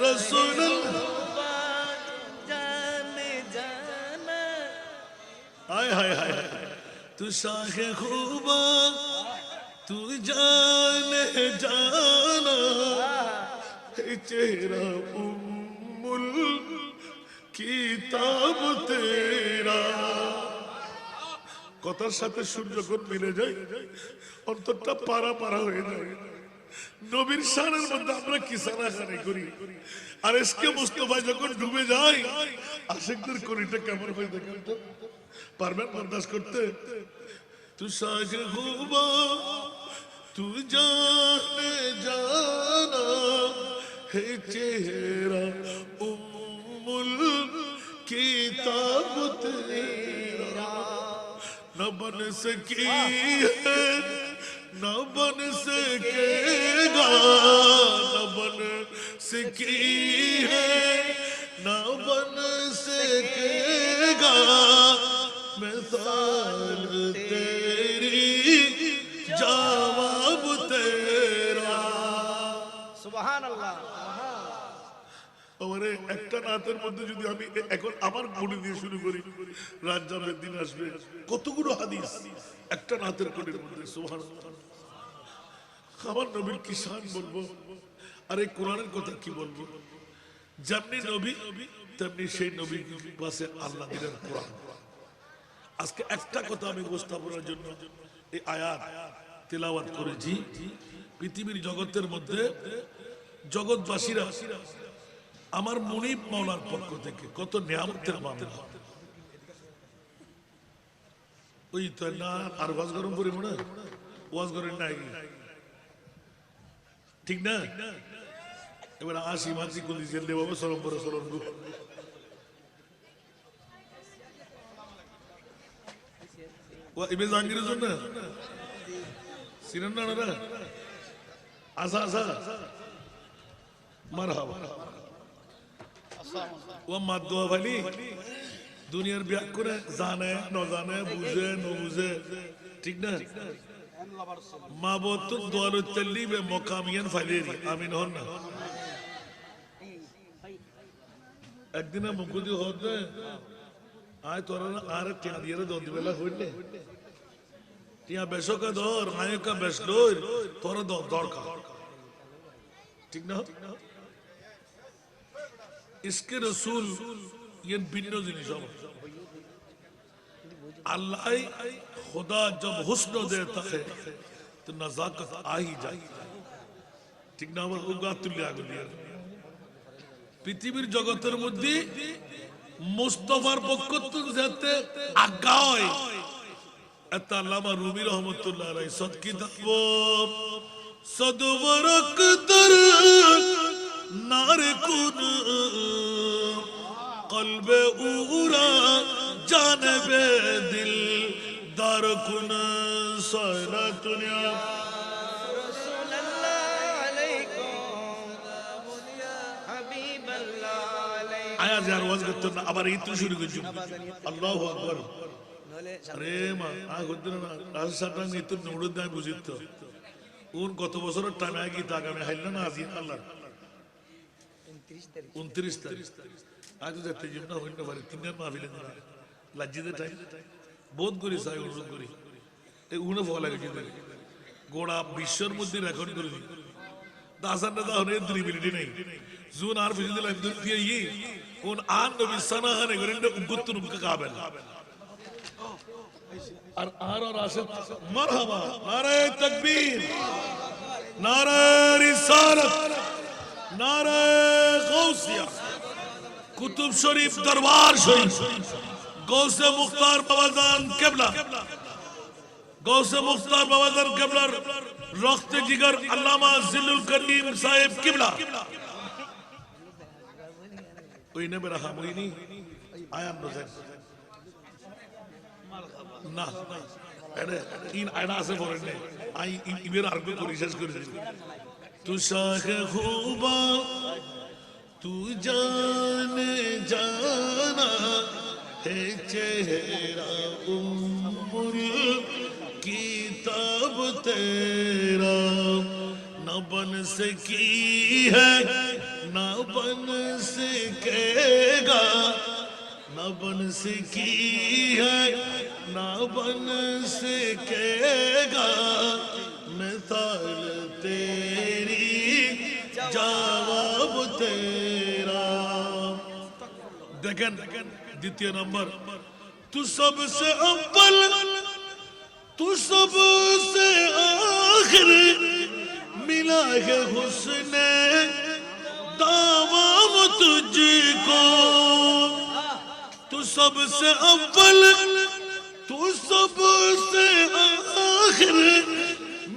رسول अल्लाह जाने जाना हाय हाय हाय तू शाखे खूबा तू जाने जाना है चेहरा उम्मुल किताब तेरा। কথার সাথে সুর যখন মিলে যায় অন্তরটা পারা পারা হয়ে যায়। নবীর শানের মধ্যে আমরা কি সানাখানি করি, আর এসকে মুস্তাফা যখন ডুবে যায় আশিকদের করিটা কেমন হয়ে দেখেন তো, পারবেন বরদাস্ত করতে? তু সাগে হুবা তু জানে জানা হে চেহারা উম্মুল কিতাব তেরা। न बन सकी है न बन सकेगा, न बन सकी है न बन सकेगा मिसाल तेरी जवाब तेरा। সুবহানাল্লাহ। আমারে একটা নাতের মধ্যে যদি আমি এখন আমার কোণে দিয়ে শুরু করি, রাত যাবে দিন আসবে, কতগুলো হাদিস একটা নাতের কোণের মধ্যে। সুবহানাল্লাহ। আমার নবীর কি শান বলবো, আর এই কোরআনের কথা কি বলবো। যেমনি নবী তেমনি সেই নবীর পাশে আল্লাহ দিলেন কোরআন। আজকে একটা কথা আমি উপস্থাপনের জন্য এই আয়াত তেলাওয়াত করেছি। পৃথিবীর জগতের মধ্যে জগৎবাসীরা আমার মুনিব মাওলার পক্ষ থেকে কত নিয়ামতের মামলা। ওই তো না আর ওয়াজ গরম করি মনে ওয়াজ করেন না, ঠিক না? এবার আসি মাছি কুলি জেলে বাবা সরম করে সরম ও ইবে জাহাঙ্গীরের জন্য সিনেন না না আসা আসা মারহাবা। ও মাদুয়া ভালি দুনিয়ার ব্যাক করে জানে ন জানে বুঝে ন বুঝে, ঠিক না? মা বত দোয়ার চল্লি বে মকামিয়ান ফাইলেরি আমিন হন না। একদিন মুকুদি হতে আয় তোরা না আর টিয়া দিয়ে দোদ বেলা হইলে টিয়া বেশকা দর নায়কা বেশলো তোরা দরকার, ঠিক না? इसके रसूल ये भिन्न जिनिस अल्लाह खुदा जब हुस्न देता है तो नजाकत आ ही जाए, ठीक ना? পৃথিবীর জগতের মধ্যে মুস্তাফার পক্ষ থেকে আজ্ঞা হয় এত আল্লামা রুমি রহমতুল্লাহ আলাইহি সদ কিতাব সদবরক দর নারে কুন কলবে উরা জানবে দিল দার কুন সারা দুনিয়া রাসূলুল্লাহ আলাইকুম হাবিবাল্লাহ আলাইকুম। আয়া যার ওয়াজ করতে না আবার এই তো শুরু করছি আল্লাহু আকবার। নলে আরে মা আ করতে না রাজসাটা নি তো নোড় দাই বুঝিত উন কত বছরের টাইম আগে তা আগামী হাইল না আজি আল্লাহ 29 তারিখ আজ যেতে জীবন হইতে পারে তিনবার মাহফিলে না লজ্জিত টাইম বহুত করি চাই অনুরোধ করি এই উনে ফল লাগে কি গোড়া বিশ্বের মধ্যে রেকর্ড করে দি দাসান না হনে 3 মিনিট নাই জুন আর বিজি লাইভ দিয়ে ই কোন আন নবী সানাহানে করেন উগত নুকা কাবেল আর রাশিদ মারহাবা নারে তাকবীর নারে রিসালাত নারে গৌসিয়া কুতুব শরীফ দরবার শরীফ গৌসে মুখতার বাবাজান কিবলা গৌসে মুখতার বাবাজান কিবলার রক্তে জিগর আল্লামা জিল্লুল করিম সাহেব কিবলা ওই নে বেরা হামরিনি আয়ান বজেন না আরে ইন আয়না আছে ফরেন নে আই ইবের আরবি করে শেষ করে দিই তু শাহে খুবা তু জানে জানা হে চেহারা উম্মুল কিতাব তেরা न बन सकी है न बन सकेगा न बन सकी है न बन सकेगा मिसाल तेरी जवाब तेरा। देखें द्वितीय नंबर, तू सबसे अव्वल तू सबसे आखिर, मिला है हुस्ने दावाम तुझको। तू सबसे अव्वल तू सबसे आखिर,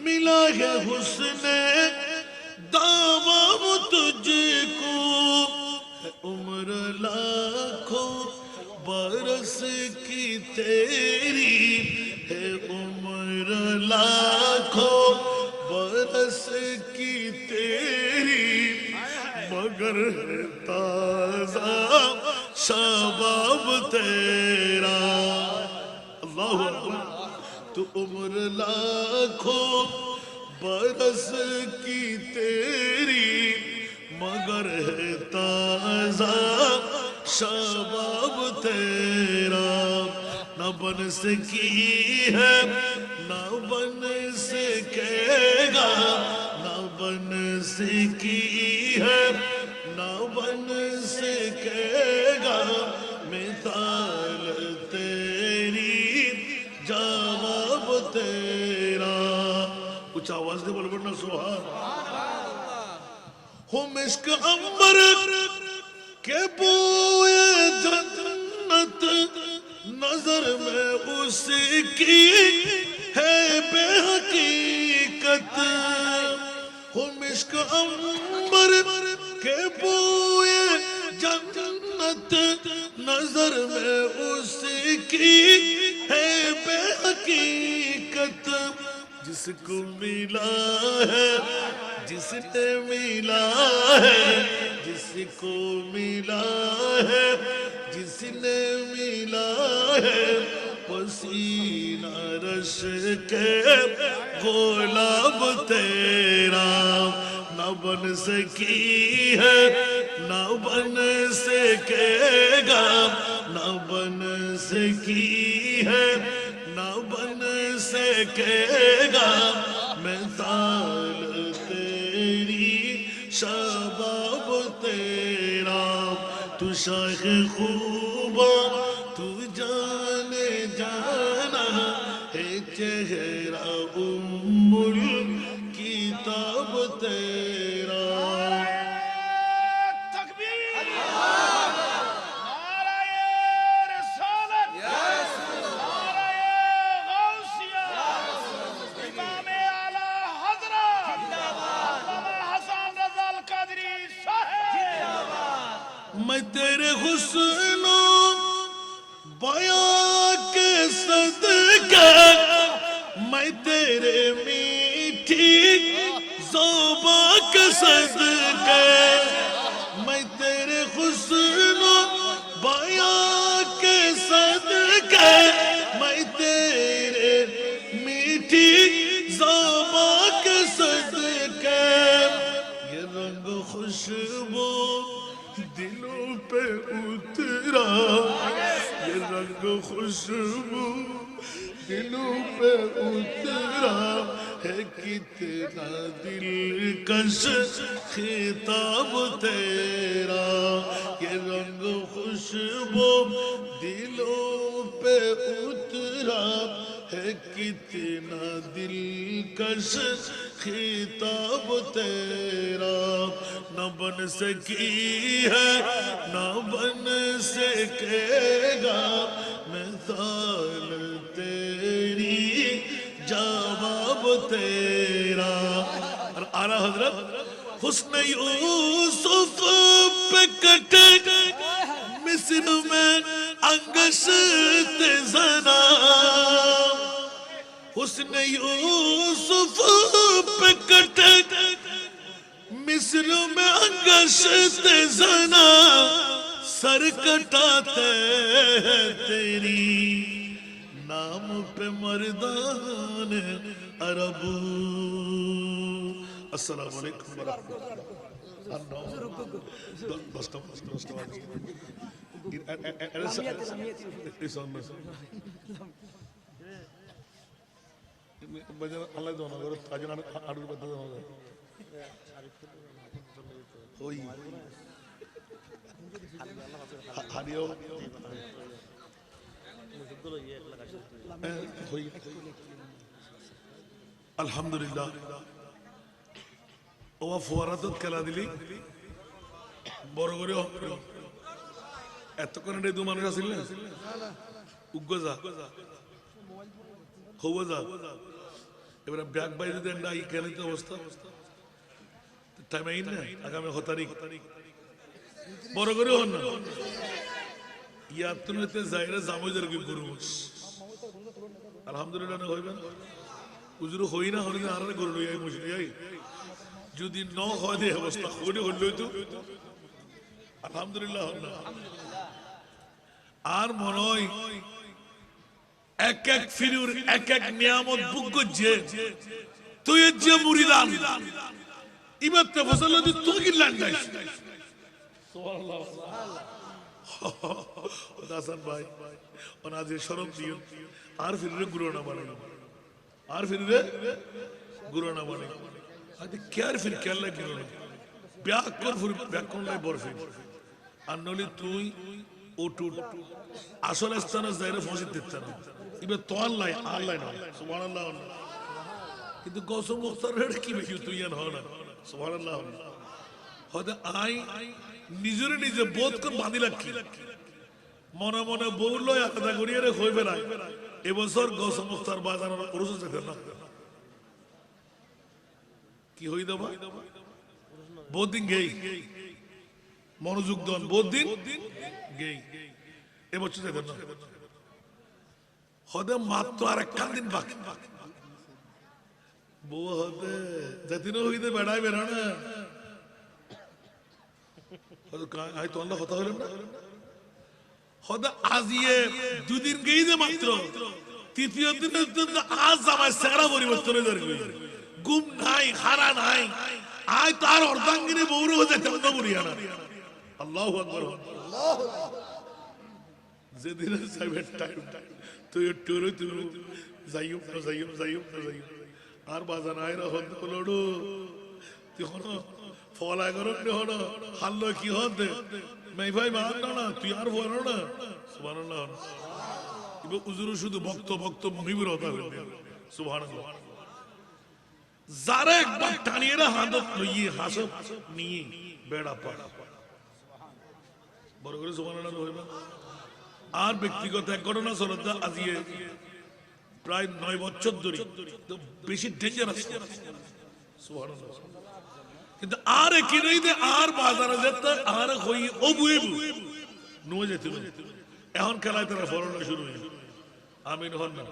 मिला है हुस्ने दावाम तुझको। है उम्र लाखों बरस की तेरी, है उम्र लाखों बरस की तेरी, मगर है ताजा शबाब तेरा। अल्लाहु अकबर। तू उम्र लाखों बरस की तेरी, मगर है ताजा शबाब तेरा। न बन सकी है न बन सकेगा, न बन सकी है न बन सकेगा, मिसाल तेरी जवाब तेरा। कुछ आवाज दे बोल ना सुभान। हो मिस्क अंबर के बोए जन्नत, नजर में उसकी है बेहकीकत। हो मिस्क अंबर के बोए जन्नत, नजर में उसकी है बेहकीकत। जिसको मिला है जिसने मिला है, जिसको मिला है जिसने मिला है, पसीना रश के गुलाब तेरा। न बन सकी है न बन सकेगा, न बन सकी है न बन सकेगा, मिसाल तेरी शबाब तेरा। तू शाख खूबा तू जाने जाना है, चेहरा उम्मुल किताब तेरा। मैं तेरे हुस्नो बयां के सदके, मैं तेरे मीठी ज़ुबां के सदके, मैं तेरे हुस्नो बयां के सदके, मैं तेरे मीठी ज़ुबां के सदके। ये रंग खुशबू दिलों पे उतरा, ये रंग खुशबू दिलों पे उतरा है, कितना दिलकश खिताब तेरा। ये रंग खुशबू दिलों पे उतरा है, कितना दिलकश खिताब तेरा। न बन सकी है न बन सकेगा, मिसाल तेरी जवाब तेरा। और आला हजरत हुस्न यूसुफ पे कटे मिस्र में अंगशत ज़ना, हुस्न यूसुफ पे कटे मिस्र में अंगशत ज़ना, सर कटाते हैं तेरी नाम पे मर्दान अरब। अस्सलाम वालेकुम व rahmatullahi। ওই হারিও আলহামদুলিল্লাহ ও ফোয়ারাত খেলা দিলি বড় করে এতক্ষণ দু মানুষ আসিল না উগ্র যা হবো যা এবারে ব্যাগ বাইরে দেন না কেন অবস্থা টাইম আইন না আগামী 6 তারিখ বড় করে হন না ইয়াতুনতে যাইরা জামুজের কি গুরুস আলহামদুলিল্লাহ না হইবেন উজুর হই না হলি আর গরু লই মুশরি আই যদি ন হয় দে অবস্থা হলি হলই তো আলহামদুলিল্লাহ হন না আর মনয় এক এক ফিরুর এক এক নিয়ামত ভোগ যে তুই যে মুরিদান ইমাতে ফসল দি তুই কি লান্ডাইস সুবহানাল্লাহ দাসান ভাই ওনাজে শরম দিও আর ফিরে গুরু না বানাই আর ফিরে গুরু না বানাই আদি কেয়ার ফির কেলা গুরু না ব্যাকর ফির ব্যাকর লাই বরফি আর নলি তুই ওটুট আসল স্থানে যাইরে ফসিত দিতে না ইবে তোয়াল লাই আর লাই না সুবহানাল্লাহ কিন্তু গৌসম মুখতারের কি বেশি তুই না না সুবহানাল্লাহ হয়তো আই নিজের নিজে বোধ কর বাঁধি রাখি মনে মনে বউল আলাদা করিয়ে রে হয়ে বেড়ায় এবছর গৌসম মুখতার বাজার পুরুষ যেতে না কি হই দেবা বহুত দিন গেই মনোযোগ দন বহুত দিন গেই এবছর যেতে না হদে মাত্র আর এক দিন বাকি বউ হতে যেদিনও হইতে বেড়ায় বেড়ানো হয়তো আল্লাহ কথা হলেন না হদে আজিয়ে দুদিন গেই যে মাত্র তৃতীয় দিনের জন্য আজ আমার সেরা পরিবর্তন হয়ে যাবে ঘুম নাই হারা নাই আয় তার অর্ধাঙ্গিনী বউর হয়ে যেতে অন্য বলিয়া না আল্লাহু আকবার যেদিন যাইবে টাইম তুই একটু তুই যাইও না যাইও যাইও না যাইও আর বাজার আয়রা হতে হলো তুই হনো ফল এগারো হনো হাল্লো কি হতে মেই ভাই মান না তুই আর বলো না সুবহানাল্লাহ এবার উজুর শুধু ভক্ত ভক্ত মহিবুর হতা হইবে সুবহানাল্লাহ যারা একবার টানিয়ে হাতত লইয়ে হাসব নিয়ে বেড়া পাড়া বড় করে সুবহানাল্লাহ হইবে আর ব্যক্তিগত এক ঘটনা সরদা আজিয়ে প্রায় 9 বছর ধরে তো বেশি ডেঞ্জারাস সুবহানাল্লাহ কিন্তু আর কি নেই দে আর বাজারে যেতে আর হই অবুইবু নো যেতে এখন খেলায় তারা ফলানো শুরু হই আমিন হন না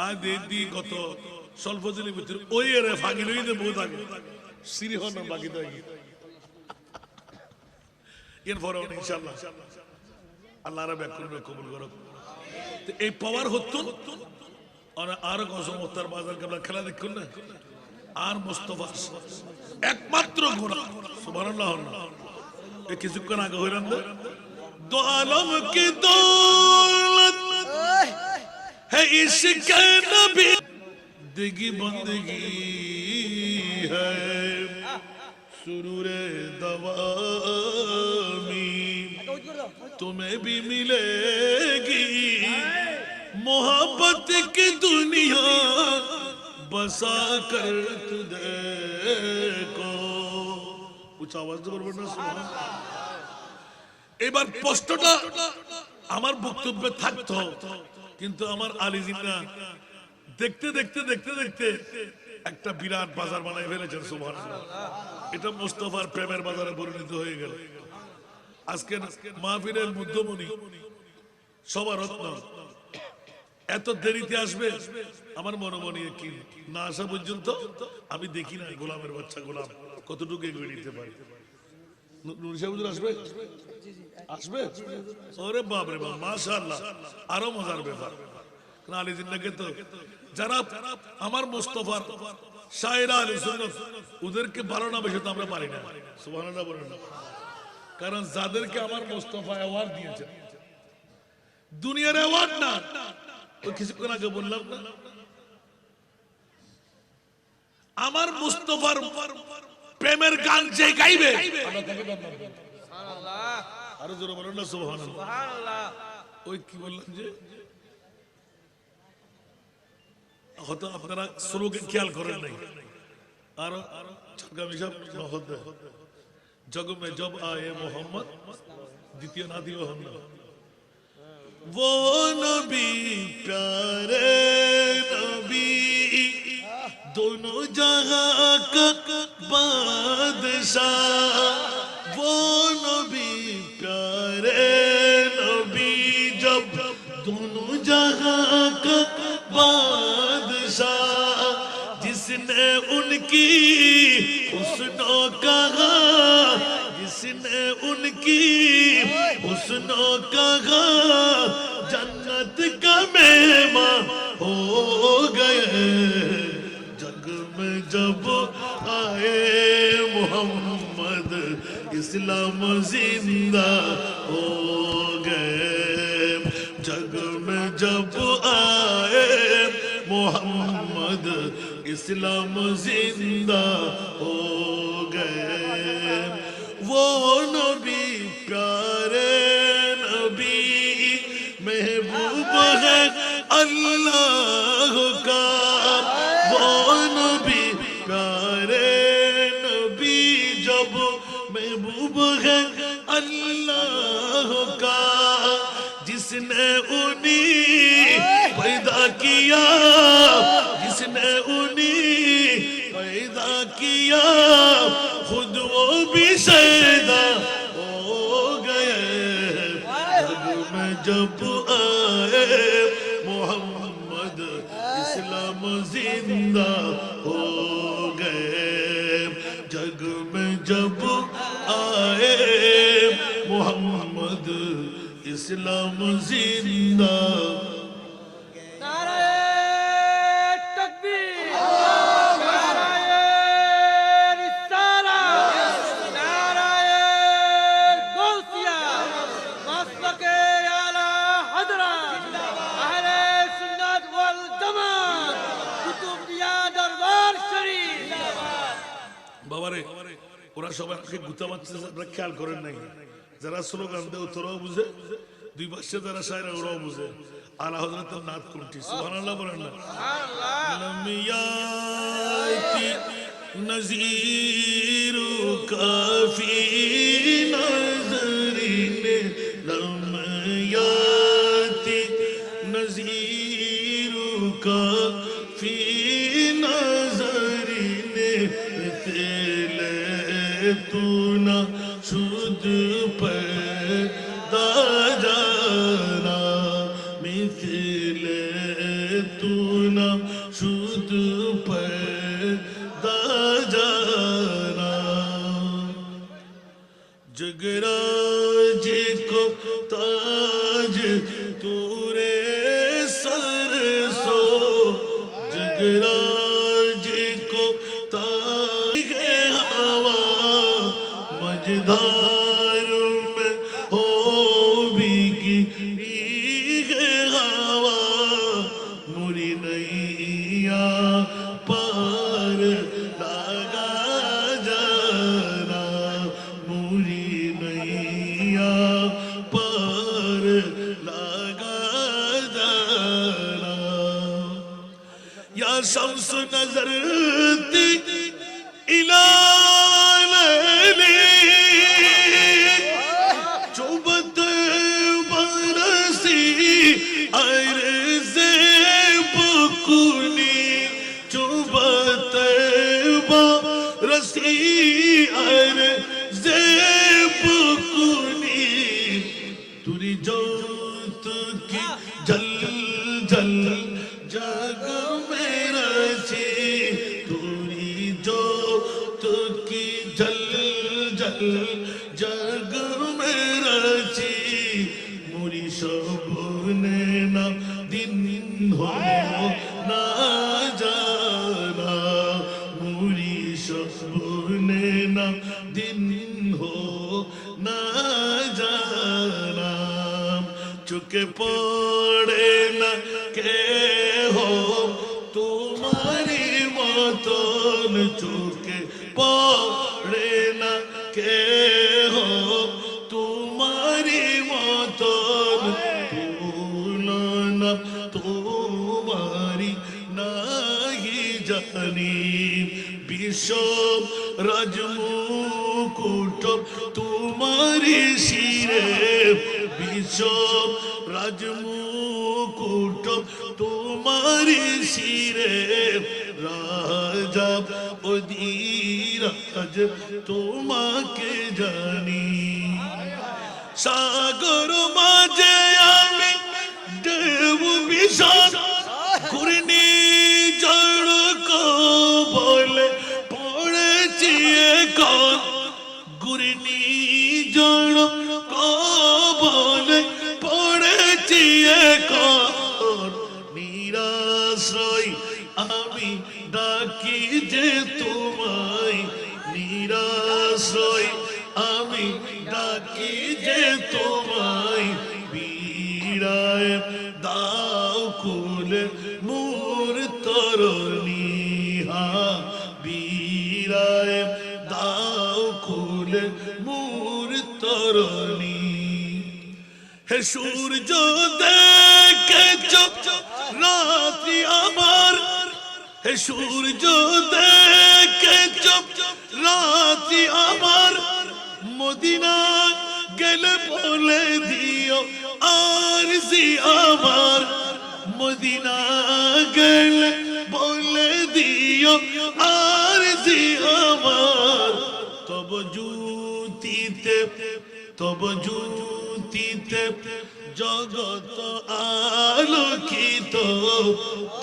আজ দি গত স্বল্প দিনের ভিতরে ওই এর ফাগি লই দে বহুত আগে সিরি হন না বাকি থাকি এর পরে ইনশাআল্লাহ আল্লাহ রাব্বুল আলামিন কবুল করুক তো এই পাওয়ার হতো আর কসম উত্তর বাজার কেবল খেলা দেখুন না আর মুস্তাফা একমাত্র গুনাহ সুবহানাল্লাহ এই কিছুক্ষণ আগে হইলাম দো আলম কি দৌলত है इश्क नबी दिगी बंदगी है सुरूर दवामी तुम्हें भी मिलेगी मोहब्बत की दुनिया बसा कर तुझको कुछ आवाज तो बरबर ना सुना এবার প্রশ্নটা আমার বক্তব্যে থাকতো কিন্তু আমার আলী জিন্না দেখতে দেখতে দেখতে দেখতে একটা বিরাট বাজার বানাই ফেলেছেন সুবহানাল্লাহ এটা মুস্তাফার প্রেমের বাজারে পরিণত হয়ে গেল আজকে মাহফিলের মধ্যমণি সবার রত্ন এত দেরিতে আসবে আমার মনে মনে কি না আসা পর্যন্ত আমি দেখি না গোলামের বাচ্চা গোলাম কতটুকু এগিয়ে নিতে পারে নুর সাহেব হুজুর আসবে আসবে ওরে বাপ রে বাপ মাশাআল্লাহ আরো মজার ব্যাপার আলী জিন্নাকে তো যারা আমার মুস্তাফার শায়রা আহলে সুন্নাত ওদেরকে ভালো না বেশি তো আমরা পারি না সুবহানাল্লাহ বলেন না কারণ যাদেরকে আমার মুস্তাফা অ্যাওয়ার্ড দিয়েছেন দুনিয়ার অ্যাওয়ার্ড না ওই কিছুক্ষণ আগে বললাম না আমার মুস্তাফার প্রেমের গান যে গাইবে সুবহানাল্লাহ আরো জোরে বলুন না সুবহানাল্লাহ। সুবহানাল্লাহ ওই কি বললাম যে হয়তো আপনারা স্লোকে খেয়াল করেন নাই। আরো ছগামি সব নহদ জগ মে জব আয়ে মোহাম্মদ দ্বিতীয় না দিও হম না वो नबी प्यारे नबी दोनों जहां का बादशाह वो नबी प्यारे नबी जब दोनों जहां का बादशाह जिसने उनकी हुस्नों कहा जिसने उनकी हुस्नों कहा जन्नत का मेहमान हो गए जग में जब आए मोहम्मद इस्लाम जिंदा हो गए जग में जब आए मोहम्मद इस्लाम जिंदा हो गए वो नबी प्यारे नबी महबूब है अल्लाह का वो नबी प्यारे नबी जब महबूब है अल्लाह का जिसने उन्हीं पैदा किया जिसने उन्हीं पैदा किया खुद वो भी शैदा हो गए जग में जब आए मोहम्मद इस्लाम जिंदा हो गए जग में जब आए मोहम्मद इस्लाम जिंदा नारे तकबीर नारे रिसालत नारे गौसिया मसलके आला हजरत अहले सुन्नत वल जमात कुतुबिया दरबार शरीफ বাবারে ওরা সবাই আমাকে গুতা মারছে আপনারা খেয়াল করেন নাই যারা স্লোগান দেয় তোরাও বুঝে দুই পাশে যারা শায়রা ওরাও বুঝে আলা হযরত নাত কোনটি সুবহানাল্লাহ বলেন না লম ইয়াতি নযীরু কাফি নজরিনে লম ইয়াতি নযীরু কাফি নজরিনে তেলে तू ना शुद्ध पैदा जाना मिथिले तू ना शुद्ध पैदा जाना जगराज को ताज तूरे सर सो जगराज को ताज हवा मझधार में हो भीगी हवा मुरी नैया पार लगा जाना मुरी नैया पार लगा जाना या शम्स नजर ती इला चुबत बरसी अरज़े बकुनी चुबत बरसी अरज़े बकुनी तुरी जोत की जल जल जग में रची तुरी जोत की जल जल जग में रची मुरी शबने ना दिन हो ना जाना मुरी शबने ना दिन हो ना जाना चुके पड़े ना के हो तुम्हारी मतन चुके पड़े রে না কে হো তোমারি মতন তুলনা তোমারি নাহি জানি বিশ্ব রাজমুকুট তোমারি শিরে বিশ্ব রাজমুকুট তোমারি শিরে রাজা অধীরাজ তোমাকে জানি সাগর মাঝে আমি দেব বিষণ ঘূর্ণি ঝড় বলে পড়েছি এখন ঘূর্ণি ঝড় বলে পড়েছি এখন নিরাশ্রয় আমি ডাকি যে তোমায় নিরাশ্রয় আমি ডাকি যে তোমায় বিড়ায় দাও কুলে মোর তরণী হা বিড়ায় দাও কুলে মোর তরণী হে সূর্য দেখেছ রাত্রি আমার হে সূর্য দেখেছ রাত্রি আমার মদিনা গেলে বলে দিও আর জি আমার মদিনা গেলে বলে দিও আর জি আমার তব জ্যোতিতে জগত আলোকিত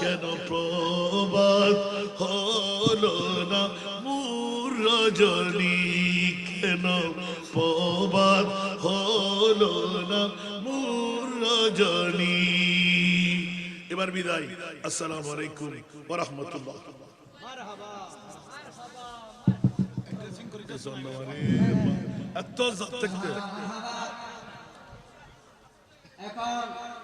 কেন প্রভাত হলো না মোর রজনী কেন প্রভাত হলো না মোর রজনী এবার বিদায় আসসালামু আলাইকুম ওয়া রাহমাতুল্লাহ এত জাত থাকতে এখন